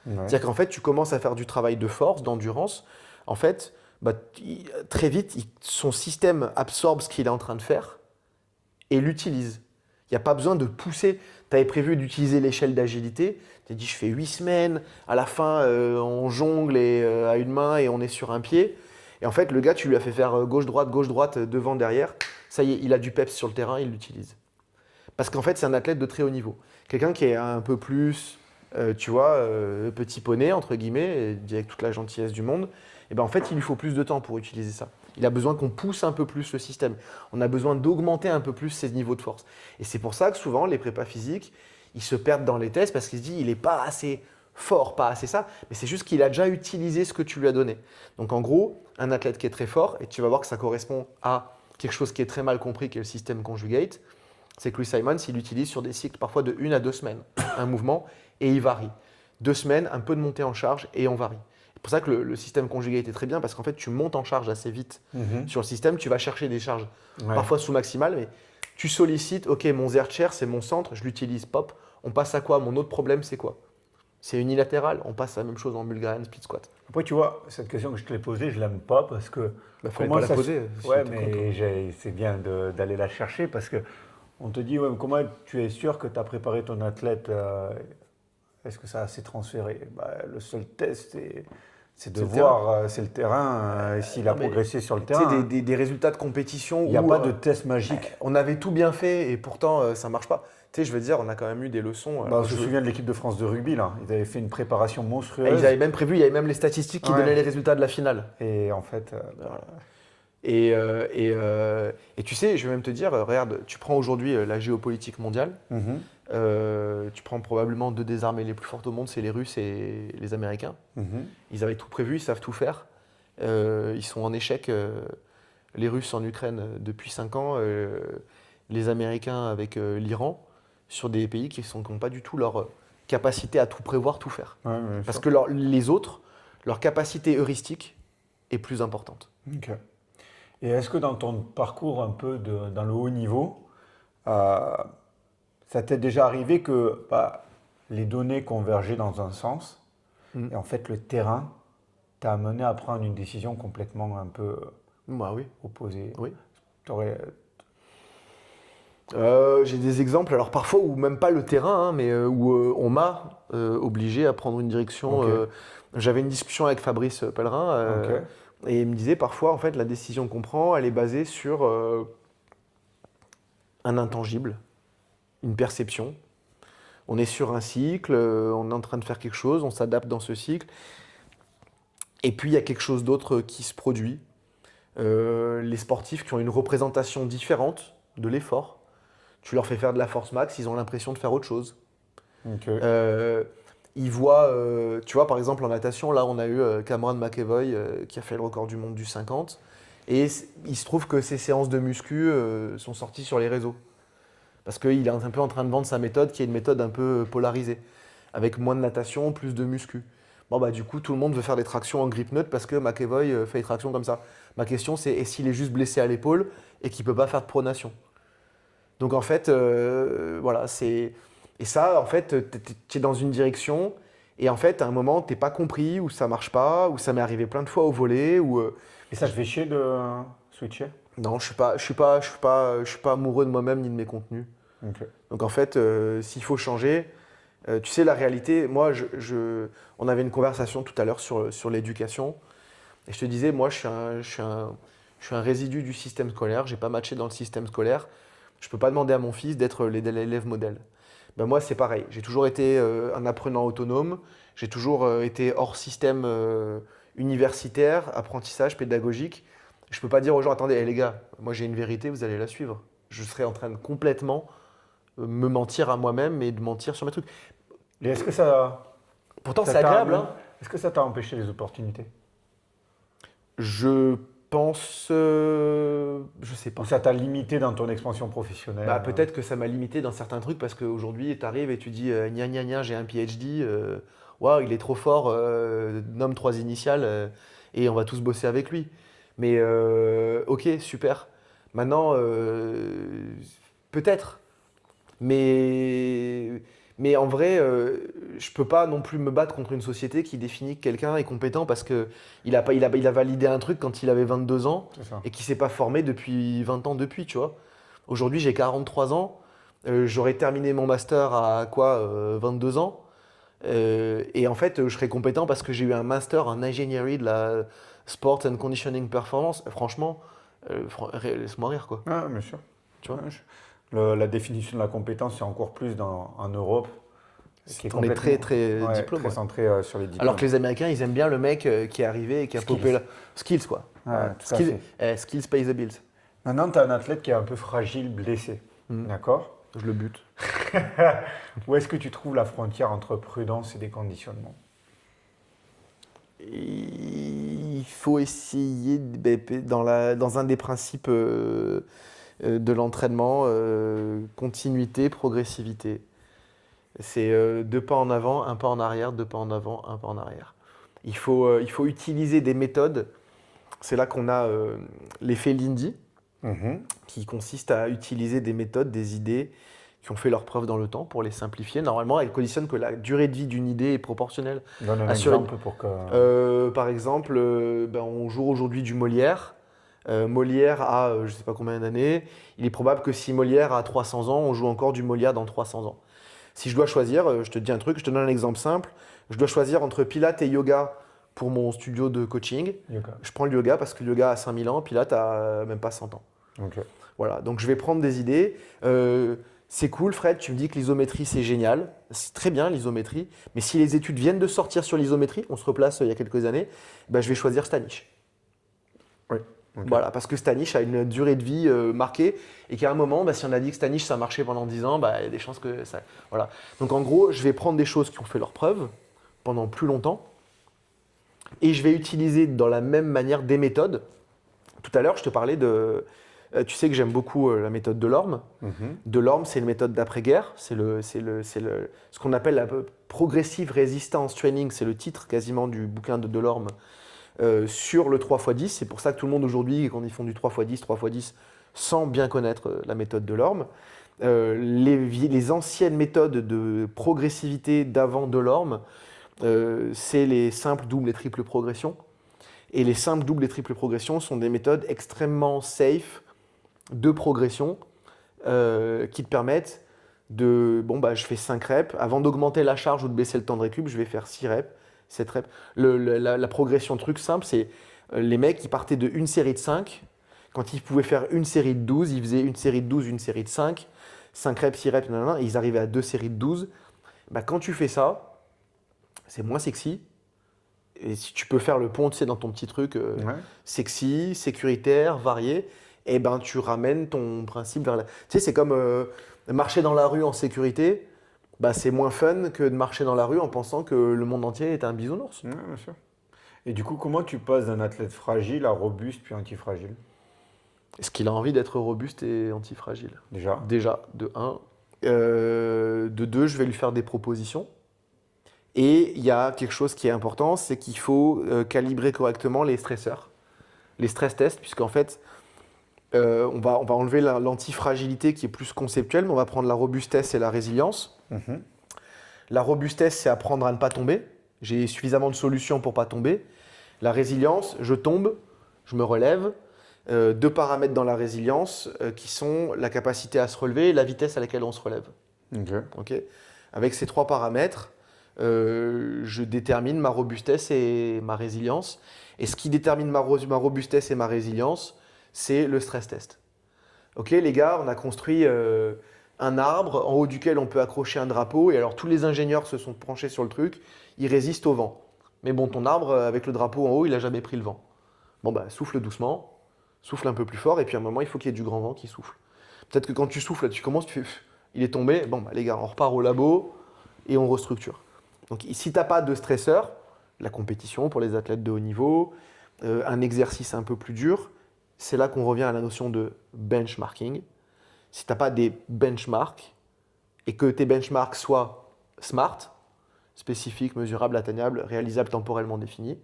Ouais. C'est-à-dire qu'en fait, tu commences à faire du travail de force, d'endurance. En fait, très vite, son système absorbe ce qu'il est en train de faire et l'utilise. Il n'y a pas besoin de pousser. Tu avais prévu d'utiliser l'échelle d'agilité. Tu as dit, je fais 8 semaines. À la fin, on jongle à une main et on est sur un pied. Et en fait, le gars, tu lui as fait faire gauche-droite, devant, derrière. Ça y est, il a du peps sur le terrain, il l'utilise. Parce qu'en fait, c'est un athlète de très haut niveau. Quelqu'un qui est un peu plus, petit poney, entre guillemets, et dit avec toute la gentillesse du monde, et ben en fait, il lui faut plus de temps pour utiliser ça. Il a besoin qu'on pousse un peu plus le système. On a besoin d'augmenter un peu plus ses niveaux de force. Et c'est pour ça que souvent, les prépas physiques, ils se perdent dans les tests parce qu'ils se disent il n'est pas assez fort, pas assez ça, mais c'est juste qu'il a déjà utilisé ce que tu lui as donné. Donc en gros, un athlète qui est très fort, et tu vas voir que ça correspond à quelque chose qui est très mal compris, qui est le système conjugate, c'est que Louis Simons, il utilise sur des cycles parfois de 1 à 2 semaines un mouvement et il varie. 2 semaines, un peu de montée en charge et on varie. C'est pour ça que le système conjugate est très bien parce qu'en fait, tu montes en charge assez vite sur le système, tu vas chercher des charges parfois sous-maximales, mais tu sollicites, ok, mon Zercher, c'est mon centre, je l'utilise, pop, on passe à quoi? Mon autre problème, c'est quoi? C'est unilatéral, on passe à la même chose en Bulgarian split squat. Après, tu vois, cette question que je te l'ai posée, je ne l'aime pas parce que. Fallait pas la poser. Ouais, mais c'est bien d'aller la chercher parce que on te dit, ouais, comment tu es sûr que tu as préparé ton athlète est-ce que ça s'est transféré? Le seul test, c'est de voir, c'est le terrain, s'il a progressé sur le terrain. Des résultats de compétition. Il n'y a pas de test magique. On avait tout bien fait et pourtant ça ne marche pas. Tu sais, je veux dire, on a quand même eu des leçons. Je me souviens de l'équipe de France de rugby, là. Ils avaient fait une préparation monstrueuse. Ils avaient même prévu, il y avait même les statistiques qui donnaient les résultats de la finale. Et en fait. Voilà. Et tu sais, je vais même te dire, regarde, tu prends aujourd'hui la géopolitique mondiale, tu prends probablement 2 des armées les plus fortes au monde, c'est les Russes et les Américains. Ils avaient tout prévu, ils savent tout faire. Ils sont en échec les Russes en Ukraine depuis 5 ans, les Américains avec l'Iran, sur des pays qui n'ont pas du tout leur capacité à tout prévoir, tout faire. Ouais, bien Parce sûr. que les autres, leur capacité heuristique est plus importante. Ok. Et est-ce que dans ton parcours un peu dans le haut niveau, euh, ça t'est déjà arrivé que les données convergeaient dans un sens Mm. et en fait le terrain t'a amené à prendre une décision complètement un peu Bah oui, opposée? oui. T'aurais- J'ai des exemples, alors parfois où même pas le terrain, hein, mais où on m'a obligé à prendre une direction. Ok. J'avais une discussion avec Fabrice Pellerin Ok. et il me disait parfois en fait la décision qu'on prend, elle est basée sur un intangible, une perception. On est sur un cycle, on est en train de faire quelque chose, on s'adapte dans ce cycle, et puis il y a quelque chose d'autre qui se produit. Les sportifs qui ont une représentation différente de l'effort, tu leur fais faire de la force max, ils ont l'impression de faire autre chose. Ok. Euh, Ils voient, tu vois, par exemple en natation, là on a eu Cameron McEvoy qui a fait le record du monde du 50, et il se trouve que ces séances de muscu sont sorties sur les réseaux. Parce qu'il est un peu en train de vendre sa méthode, qui est une méthode un peu polarisée, avec moins de natation, plus de muscu. Bon bah du coup tout le monde veut faire des tractions en grip neutre parce que McEvoy fait des tractions comme ça. Ma question c'est, et s'il est juste blessé à l'épaule et qu'il peut pas faire de pronation? Donc en fait, voilà, c'est... Et ça, en fait, tu es dans une direction, et en fait, à un moment, t'es pas compris, ou ça marche pas, ou ça m'est arrivé plein de fois au volet, ou... Et ça te fait chier de switcher? non, je suis pas amoureux de moi-même ni de mes contenus. Ok. Donc en fait, s'il faut changer, tu sais, la réalité, moi, on avait une conversation tout à l'heure sur l'éducation, et je te disais, moi, je suis un résidu du système scolaire, j'ai pas matché dans le système scolaire, je peux pas demander à mon fils d'être l'élève modèle. Ben moi, c'est pareil, j'ai toujours été un apprenant autonome, j'ai toujours été hors système universitaire, apprentissage pédagogique. Je peux pas dire aux gens, attendez, les gars, moi j'ai une vérité, vous allez la suivre. Je serais en train de complètement me mentir à moi-même et de mentir sur mes trucs. Et est-ce que ça, Pourtant, ça c'est t'a agréable, amené- hein. est-ce que ça t'a empêché les opportunités? Je pense. Je sais pas. Ou ça t'a limité dans ton expansion professionnelle? Bah, peut-être que ça m'a limité dans certains trucs parce qu'aujourd'hui, tu arrives et tu dis gna gna gna, j'ai un PhD, waouh, il est trop fort, nomme 3 initiales et on va tous bosser avec lui. Mais ok, super. Maintenant, peut-être. Mais, mais en vrai, je peux pas non plus me battre contre une société qui définit que quelqu'un est compétent parce qu'il a validé un truc quand il avait 22 ans C'est ça. et qui s'est pas formé depuis 20 ans depuis, tu vois. Aujourd'hui, j'ai 43 ans, j'aurais terminé mon master à quoi, 22 ans. Et en fait, je serais compétent parce que j'ai eu un master en ingénierie de la Sport and Conditioning Performance. Franchement, laisse-moi rire, quoi. Ah, bien sûr. Tu vois. Ouais, la définition de la compétence, c'est encore plus en Europe, qui est On est très, complètement très diplôme. très Ouais. centré sur les diplômes. Alors que les Américains, ils aiment bien le mec qui est arrivé et qui a Skills. popé là. Skills, quoi. Ouais, Voilà. tout à fait. Skills pay the bills. Maintenant, tu as un athlète qui est un peu fragile, blessé. D'accord? Je le bute. Où est-ce que tu trouves la frontière entre prudence et déconditionnement? Il faut essayer, dans un des principes de l'entraînement, continuité, progressivité. C'est 2 pas en avant, 1 pas en arrière, 2 pas en avant, 1 pas en arrière. Il faut utiliser des méthodes. C'est là qu'on a l'effet Lindy, qui consiste à utiliser des méthodes, des idées qui ont fait leur preuve dans le temps pour les simplifier. Normalement, elles conditionnent que la durée de vie d'une idée est proportionnelle. Donne un Assurer- exemple pour que. Par exemple, on joue aujourd'hui du Molière. Molière a je ne sais pas combien d'années. Il est probable que si Molière a 300 ans, on joue encore du Molière dans 300 ans. Si je dois choisir, je te dis un truc, je te donne un exemple simple. Je dois choisir entre Pilates et yoga pour mon studio de coaching. Yoga. Je prends le yoga parce que le yoga a 5000 ans, Pilates a même pas 100 ans. Ok. Voilà, donc je vais prendre des idées. C'est cool, Fred, tu me dis que l'isométrie c'est génial. C'est très bien l'isométrie. Mais si les études viennent de sortir sur l'isométrie, on se replace il y a quelques années, ben, je vais choisir Stanish. Oui. Ok. Voilà, parce que Stanish a une durée de vie marquée et qu'à un moment, bah, si on a dit que Stanish ça marchait pendant 10 ans, bah, il y a des chances que ça. Voilà. Donc en gros, je vais prendre des choses qui ont fait leur preuve pendant plus longtemps et je vais utiliser dans la même manière des méthodes Tout à l'heure, je te parlais de... tu sais que j'aime beaucoup la méthode Delorme. Delorme, c'est une méthode d'après-guerre. Ce qu'on appelle la Progressive Resistance Training. C'est le titre quasiment du bouquin de Delorme sur le 3x10. C'est pour ça que tout le monde aujourd'hui, quand ils font du 3x10, 3x10, sans bien connaître la méthode Delorme. Les anciennes méthodes de progressivité d'avant Delorme, c'est les simples, doubles et triples progressions. Et les simples, doubles et triples progressions sont des méthodes extrêmement safe de progression qui te permettent de... je fais 5 reps. Avant d'augmenter la charge ou de baisser le temps de récup, je vais faire 6 reps, 7 reps. La progression truc simple, c'est les mecs qui partaient de une série de 5. Quand ils pouvaient faire une série de 12, ils faisaient une série de 12, une série de 5. 5 reps, 6 reps, et ils arrivaient à 2 séries de 12. Quand tu fais ça, c'est moins sexy. Et si tu peux faire le pont, tu sais, dans ton petit truc sexy, sécuritaire, varié, et tu ramènes ton principe vers la... Tu sais, c'est comme marcher dans la rue en sécurité, c'est moins fun que de marcher dans la rue en pensant que le monde entier est un bisounours. Ouais, bien sûr. Et du coup, comment tu passes d'un athlète fragile à robuste puis antifragile? Est-ce qu'il a envie d'être robuste et antifragile? Déjà, de 1. De 2, je vais lui faire des propositions. Et il y a quelque chose qui est important, c'est qu'il faut calibrer correctement les stresseurs, les stress tests, puisqu'en fait, on va enlever l'antifragilité qui est plus conceptuelle, mais on va prendre la robustesse et la résilience. La robustesse, c'est apprendre à ne pas tomber. J'ai suffisamment de solutions pour ne pas tomber. La résilience, je tombe, je me relève. 2 paramètres dans la résilience qui sont la capacité à se relever et la vitesse à laquelle on se relève. Okay. Avec ces 3 paramètres, je détermine ma robustesse et ma résilience. Et ce qui détermine ma robustesse et ma résilience, c'est le stress test. Ok, les gars, on a construit un arbre en haut duquel on peut accrocher un drapeau. Et alors tous les ingénieurs se sont penchés sur le truc, il résiste au vent. Mais bon, ton arbre, avec le drapeau en haut, il n'a jamais pris le vent. Souffle doucement, souffle un peu plus fort, et puis à un moment, il faut qu'il y ait du grand vent qui souffle. Peut-être que quand tu souffles, tu commences, tu fais, il est tombé. Les gars, on repart au labo et on restructure. Donc, si tu n'as pas de stresseur, la compétition pour les athlètes de haut niveau, un exercice un peu plus dur, c'est là qu'on revient à la notion de benchmarking. Si tu n'as pas des benchmarks et que tes benchmarks soient smart, spécifiques, mesurables, atteignables, réalisables, temporellement définis,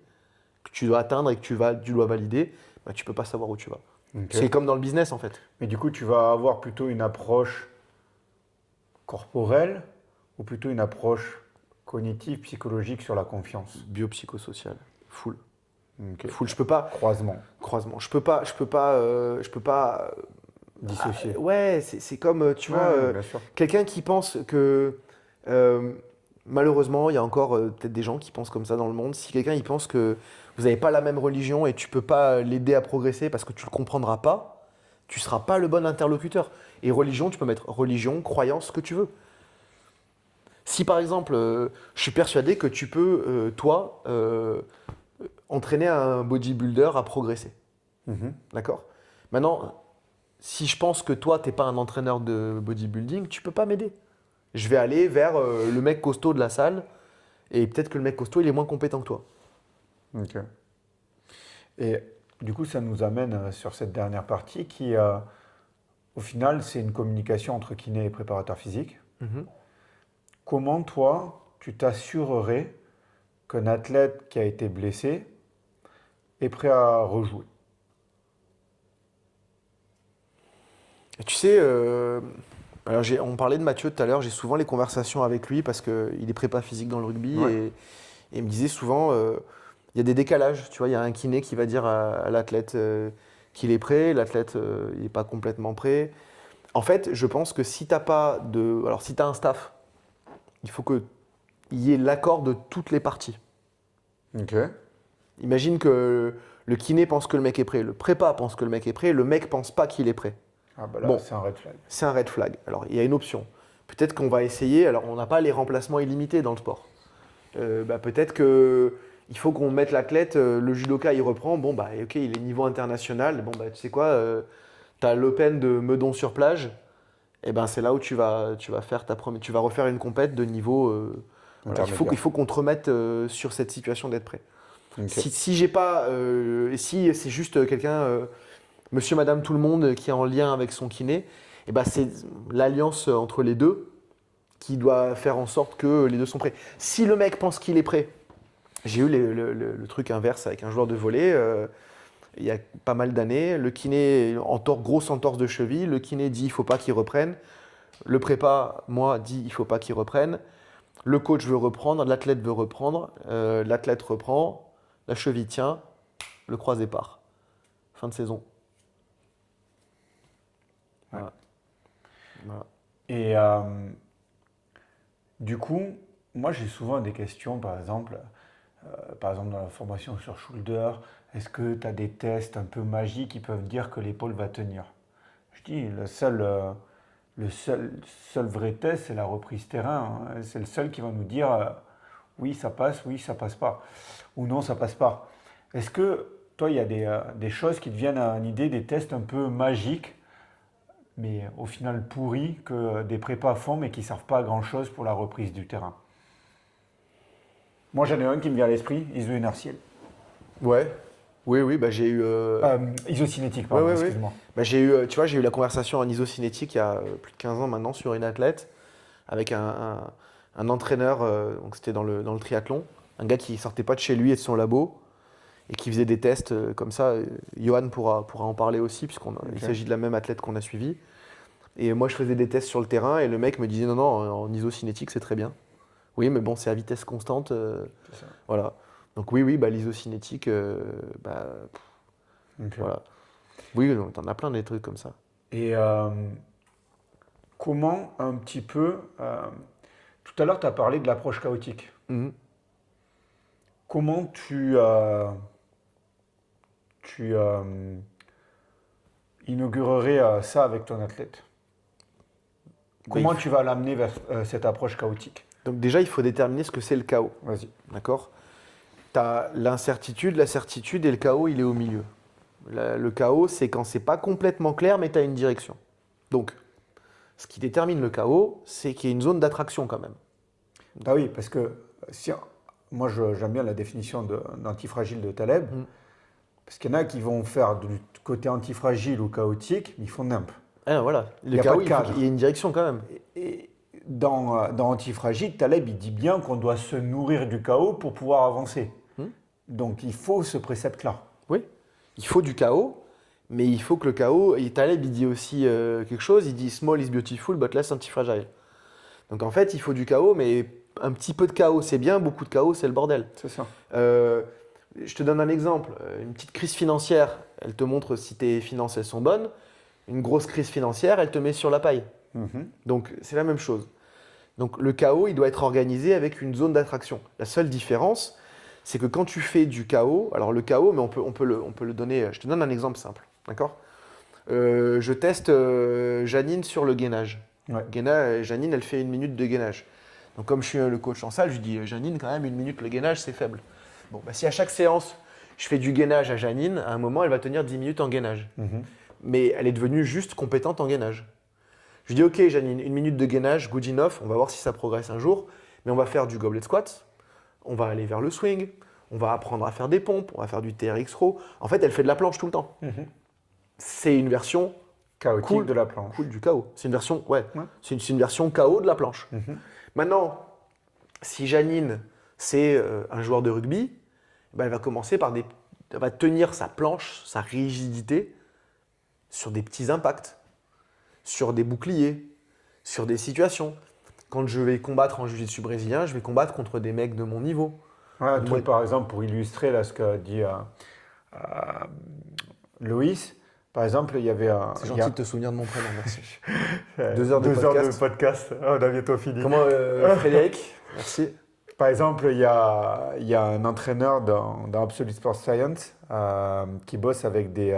que tu dois atteindre et que tu dois valider, tu ne peux pas savoir où tu vas. Okay. C'est comme dans le business en fait. Mais du coup, tu vas avoir plutôt une approche corporelle ou plutôt une approche cognitive, psychologique sur la confiance? Biopsychosocial, full. Okay. Full, je peux pas. Croisement. Je peux pas. Dissocier. Ouais, c'est comme, tu vois, quelqu'un qui pense que. Malheureusement, il y a encore peut-être des gens qui pensent comme ça dans le monde. Si quelqu'un il pense que vous n'avez pas la même religion et tu ne peux pas l'aider à progresser parce que tu ne le comprendras pas, tu ne seras pas le bon interlocuteur. Et religion, tu peux mettre religion, croyance, ce que tu veux. Si par exemple, je suis persuadé que tu peux, toi, entraîner un bodybuilder à progresser. D'accord ? Maintenant, si je pense que toi, tu n'es pas un entraîneur de bodybuilding, tu ne peux pas m'aider. Je vais aller vers le mec costaud de la salle et peut-être que le mec costaud, il est moins compétent que toi. Ok. Et du coup, ça nous amène sur cette dernière partie qui, au final, c'est une communication entre kiné et préparateur physique. Comment, toi, tu t'assurerais qu'un athlète qui a été blessé est prêt à rejouer? Et tu sais, alors on parlait de Mathieu tout à l'heure, j'ai souvent les conversations avec lui parce qu'il est prépa physique dans le rugby et il me disait souvent, il y a des décalages, tu vois, il y a un kiné qui va dire à l'athlète qu'il est prêt, l'athlète il n'est pas complètement prêt. En fait, je pense que si tu n'as pas de... Alors si tu as un staff, il faut qu'il y ait l'accord de toutes les parties. Ok. Imagine que le kiné pense que le mec est prêt, le prépa pense que le mec est prêt, le mec pense pas qu'il est prêt. Ah bah là, c'est un red flag. C'est un red flag. Alors, il y a une option. Peut-être qu'on va essayer, alors on n'a pas les remplacements illimités dans le sport. Peut-être qu'il faut qu'on mette l'athlète, le judoka il reprend, ok, il est niveau international, tu sais quoi, tu as l'Open de Meudon-sur-Plage, c'est là où tu vas faire tu vas refaire une compète de niveau... il faut qu'on te remette sur cette situation d'être prêt. Ok. Si j'ai pas, si c'est juste quelqu'un, monsieur, madame, tout le monde qui est en lien avec son kiné, et ben c'est l'alliance entre les deux qui doit faire en sorte que les deux sont prêts. Si le mec pense qu'il est prêt, j'ai eu le truc inverse avec un joueur de volley il y a pas mal d'années. Le kiné, grosse entorse de cheville, le kiné dit il faut pas qu'il reprenne. Le prépa, moi, dit il faut pas qu'il reprenne. Le coach veut reprendre, l'athlète veut reprendre, l'athlète reprend, la cheville tient, le croisé part. Fin de saison. Voilà. Voilà. Et du coup, moi j'ai souvent des questions, par exemple dans la formation sur shoulder, est-ce que tu as des tests un peu magiques qui peuvent dire que l'épaule va tenir? Je dis, le seul vrai test, c'est la reprise terrain, hein. C'est le seul qui va nous dire oui, ça passe pas. Ou non, ça passe pas. Est-ce que toi, il y a des choses qui te viennent à l'idée, des tests un peu magiques, mais au final pourris, que des prépas font, mais qui ne servent pas à grand-chose pour la reprise du terrain? Moi, j'en ai un qui me vient à l'esprit, iso-inertiel. Ouais. Oui, bah j'ai eu. Isocinétique, pardon, Ouais. excuse-moi. Bah, tu vois, j'ai eu la conversation en isocinétique il y a plus de 15 ans maintenant sur une athlète avec un entraîneur, donc c'était dans le triathlon, un gars qui sortait pas de chez lui et de son labo et qui faisait des tests comme ça. Johan pourra en parler aussi puisqu'il s'agit de la même athlète qu'on a suivie. Et moi, je faisais des tests sur le terrain et le mec me disait non, en isocinétique, c'est très bien. Oui, mais bon, c'est à vitesse constante. C'est ça. Voilà. Donc oui, bah, l'isocinétique, Ok. voilà. Oui, t'en as plein des trucs comme ça. Et comment un petit peu... tout à l'heure, tu as parlé de l'approche chaotique. Mhm. Comment tu inaugurerais ça avec ton athlète? Comment tu vas l'amener vers cette approche chaotique? Donc déjà, il faut déterminer ce que c'est le chaos. Vas-y. D'accord? Tu as l'incertitude, la certitude et le chaos, il est au milieu. Le chaos, c'est quand c'est pas complètement clair, mais tu as une direction. Donc, ce qui détermine le chaos, c'est qu'il y a une zone d'attraction quand même. Ah oui, parce que moi j'aime bien la définition d'antifragile de Taleb, parce qu'il y en a qui vont faire du côté antifragile ou chaotique, mais ils font nimp. Ah, voilà. Il Le y a chaos, pas de cadre. il y a une direction quand même. Et dans antifragile, Taleb il dit bien qu'on doit se nourrir du chaos pour pouvoir avancer. Donc il faut ce précepte-là. Oui, il faut du chaos, mais il faut que le chaos. Et Taleb, il dit aussi quelque chose. Il dit small is beautiful, but less antifragile. Donc en fait, il faut du chaos, mais un petit peu de chaos, c'est bien. Beaucoup de chaos, c'est le bordel. C'est ça. Je te donne un exemple. Une petite crise financière, elle te montre si tes finances elles sont bonnes. Une grosse crise financière, elle te met sur la paille. Donc c'est la même chose. Donc le chaos, il doit être organisé avec une zone d'attraction. La seule différence, c'est que quand tu fais du chaos, alors le chaos, mais on peut le donner. Je te donne un exemple simple, d'accord? Je teste Janine sur le gainage. Ouais. Janine, elle fait 1 minute de gainage. Donc comme je suis le coach en salle, je dis Janine, quand même 1 minute le gainage, c'est faible. Bon, bah, si à chaque séance, je fais du gainage à Janine, à un moment, elle va tenir 10 minutes en gainage. Mais elle est devenue juste compétente en gainage. Je lui dis ok Janine, 1 minute de gainage, good enough, on va voir si ça progresse un jour, mais on va faire du goblet squat, on va aller vers le swing, on va apprendre à faire des pompes, on va faire du TRX row. En fait, elle fait de la planche tout le temps. C'est une version Chaotique cool, de la planche. cool du chaos. C'est une version, c'est une version chaos de la planche. Maintenant, si Janine, c'est un joueur de rugby, ben, elle va commencer par elle va tenir sa planche, sa rigidité sur des petits impacts, sur des boucliers, sur des situations. Quand je vais combattre en jiu-jitsu brésilien, je vais combattre contre des mecs de mon niveau. Ouais, un truc, par exemple, pour illustrer là, ce qu'a dit Loïs, par exemple, il y avait un. C'est gentil de te souvenir de mon prénom, merci. 2 heures de podcast. On a bientôt fini. Comment Frédéric? Merci. Par exemple, il y a un entraîneur dans Absolute Sport Science qui bosse avec des.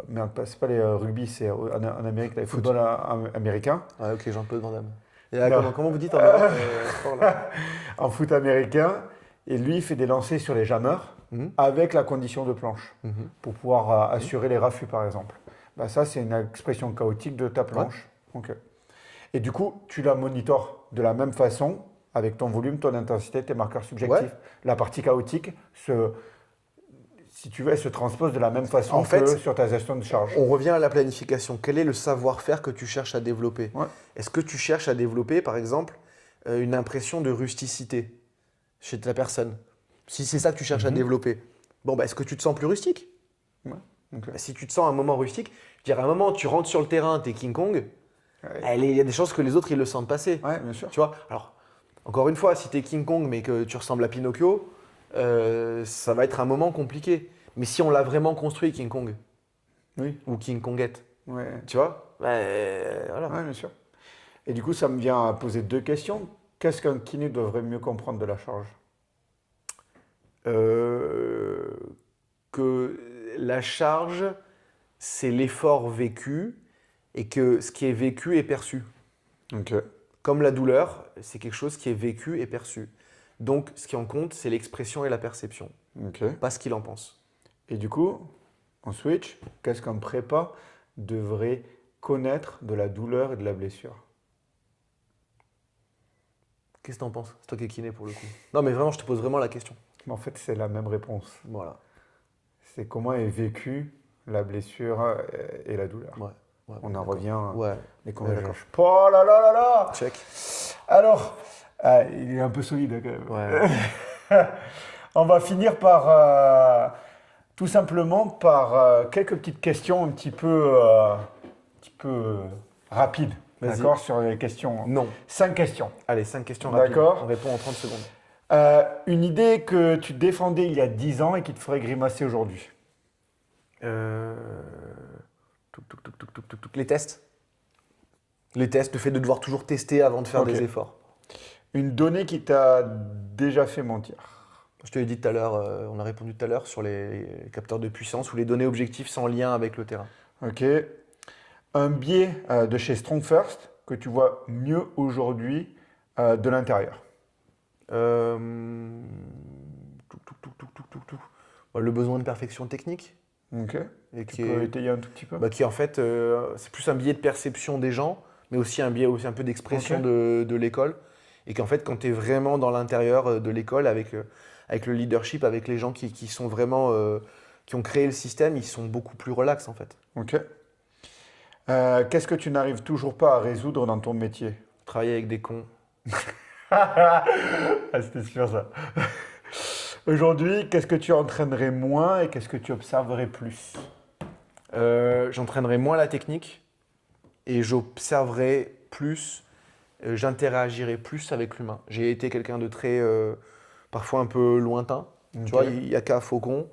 Merde, c'est pas les rugby, c'est en Amérique, les football américain. Ah, ok, Jean-Claude Van Damme. Et comment vous dites en Europe sport, là En foot américain. Et lui, il fait des lancers sur les jammers avec la condition de planche pour pouvoir assurer les raffus, par exemple. Bah, ça, c'est une expression chaotique de ta planche. Ok. Et du coup, tu la monitores de la même façon avec ton volume, ton intensité, tes marqueurs subjectifs. Ouais. La partie chaotique, si tu veux, elle se transpose de la même façon En fait, que sur ta gestion de charge. On revient à la planification. Quel est le savoir-faire que tu cherches à développer? Ouais. Est-ce que tu cherches à développer, par exemple, une impression de rusticité chez ta personne? Si c'est ça que tu cherches à développer, bon, bah, est-ce que tu te sens plus rustique? Ouais. Ok. Bah, si tu te sens un moment rustique, je dirais à un moment, tu rentres sur le terrain, t'es King Kong, Ouais. il y a des chances que les autres, ils le sentent passer. Ouais, bien sûr. Tu vois? Alors, encore une fois, si t'es King Kong, mais que tu ressembles à Pinocchio, ça va être un moment compliqué. Mais si on l'a vraiment construit, King Kong, Oui. ou King Kongette, Ouais. tu vois? Bah, voilà. Ouais, bien sûr. Et du coup, ça me vient à poser deux questions. Qu'est-ce qu'un kiné devrait mieux comprendre de la charge? Euh, que la charge, c'est l'effort vécu et que ce qui est vécu est perçu. Ok. Comme la douleur, c'est quelque chose qui est vécu et perçu. Donc, ce qui en compte, c'est l'expression et la perception, Ok. pas ce qu'il en pense. Et du coup, en switch, qu'est-ce qu'un prépa devrait connaître de la douleur et de la blessure? Qu'est-ce que t'en penses? C'est toi qui es kiné pour le coup. Non, mais vraiment, je te pose vraiment la question. En fait, c'est la même réponse. Voilà. C'est comment est vécue la blessure et la douleur. Ouais. Ouais, On en d'accord. revient Ouais. les Ouais, d'accord. convergences. Oh là là là là! Check. Alors, il est un peu solide quand même. Ouais. On va finir par tout simplement par quelques petites questions un petit peu rapides. Vas-y. D'accord, sur les questions. Non. 5 questions. Allez, 5 questions rapides. D'accord. On répond en 30 secondes. Une idée que tu défendais il y a 10 ans et qui te ferait grimacer aujourd'hui. Les tests. Les tests, le fait de devoir toujours tester avant de faire Ok. des efforts. Une donnée qui t'a déjà fait mentir. Je te l'ai dit tout à l'heure, on a répondu tout à l'heure sur les capteurs de puissance ou les données objectives sans lien avec le terrain. Ok. Un biais de chez Strong First que tu vois mieux aujourd'hui de l'intérieur. Le besoin de perfection technique. Ok. Et Tu qui peux est, étayer un tout petit peu? qui en fait, c'est plus un biais de perception des gens, mais aussi un biais aussi un peu d'expression Ok. de l'école. Et qu'en fait, quand tu es vraiment dans l'intérieur de l'école, avec le leadership, avec les gens qui sont vraiment, qui ont créé le système, ils sont beaucoup plus relax en fait. Ok. Qu'est-ce que tu n'arrives toujours pas à résoudre dans ton métier? Travailler avec des cons. Ah, c'était sûr ça. Aujourd'hui, qu'est-ce que tu entraînerais moins et qu'est-ce que tu observerais plus? J'entraînerai moins la technique et j'observerai plus, j'interagirai plus avec l'humain. J'ai été quelqu'un de très, parfois un peu lointain. Ok. Tu vois, il n'y a qu'à Faucon.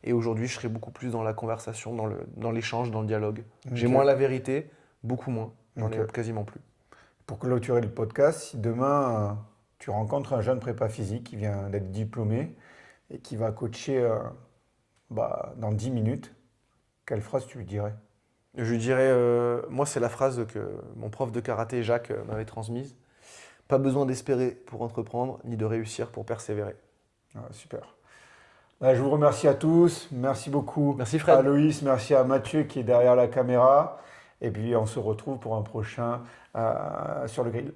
Et aujourd'hui, je serai beaucoup plus dans la conversation, dans l'échange, dans le dialogue. J'ai Ok. moins la vérité, beaucoup moins. J'en ai Ok. quasiment plus. Pour clôturer le podcast, si demain tu rencontres un jeune prépa physique qui vient d'être diplômé et qui va coacher dans 10 minutes, quelle phrase tu lui dirais? Je lui dirais, moi, c'est la phrase que mon prof de karaté, Jacques, m'avait transmise. Pas besoin d'espérer pour entreprendre, ni de réussir pour persévérer. Ah, super. Je vous remercie à tous. Merci beaucoup Merci, Fred. à Loïs, merci à Mathieu qui est derrière la caméra. Et puis on se retrouve pour un prochain sur le grill.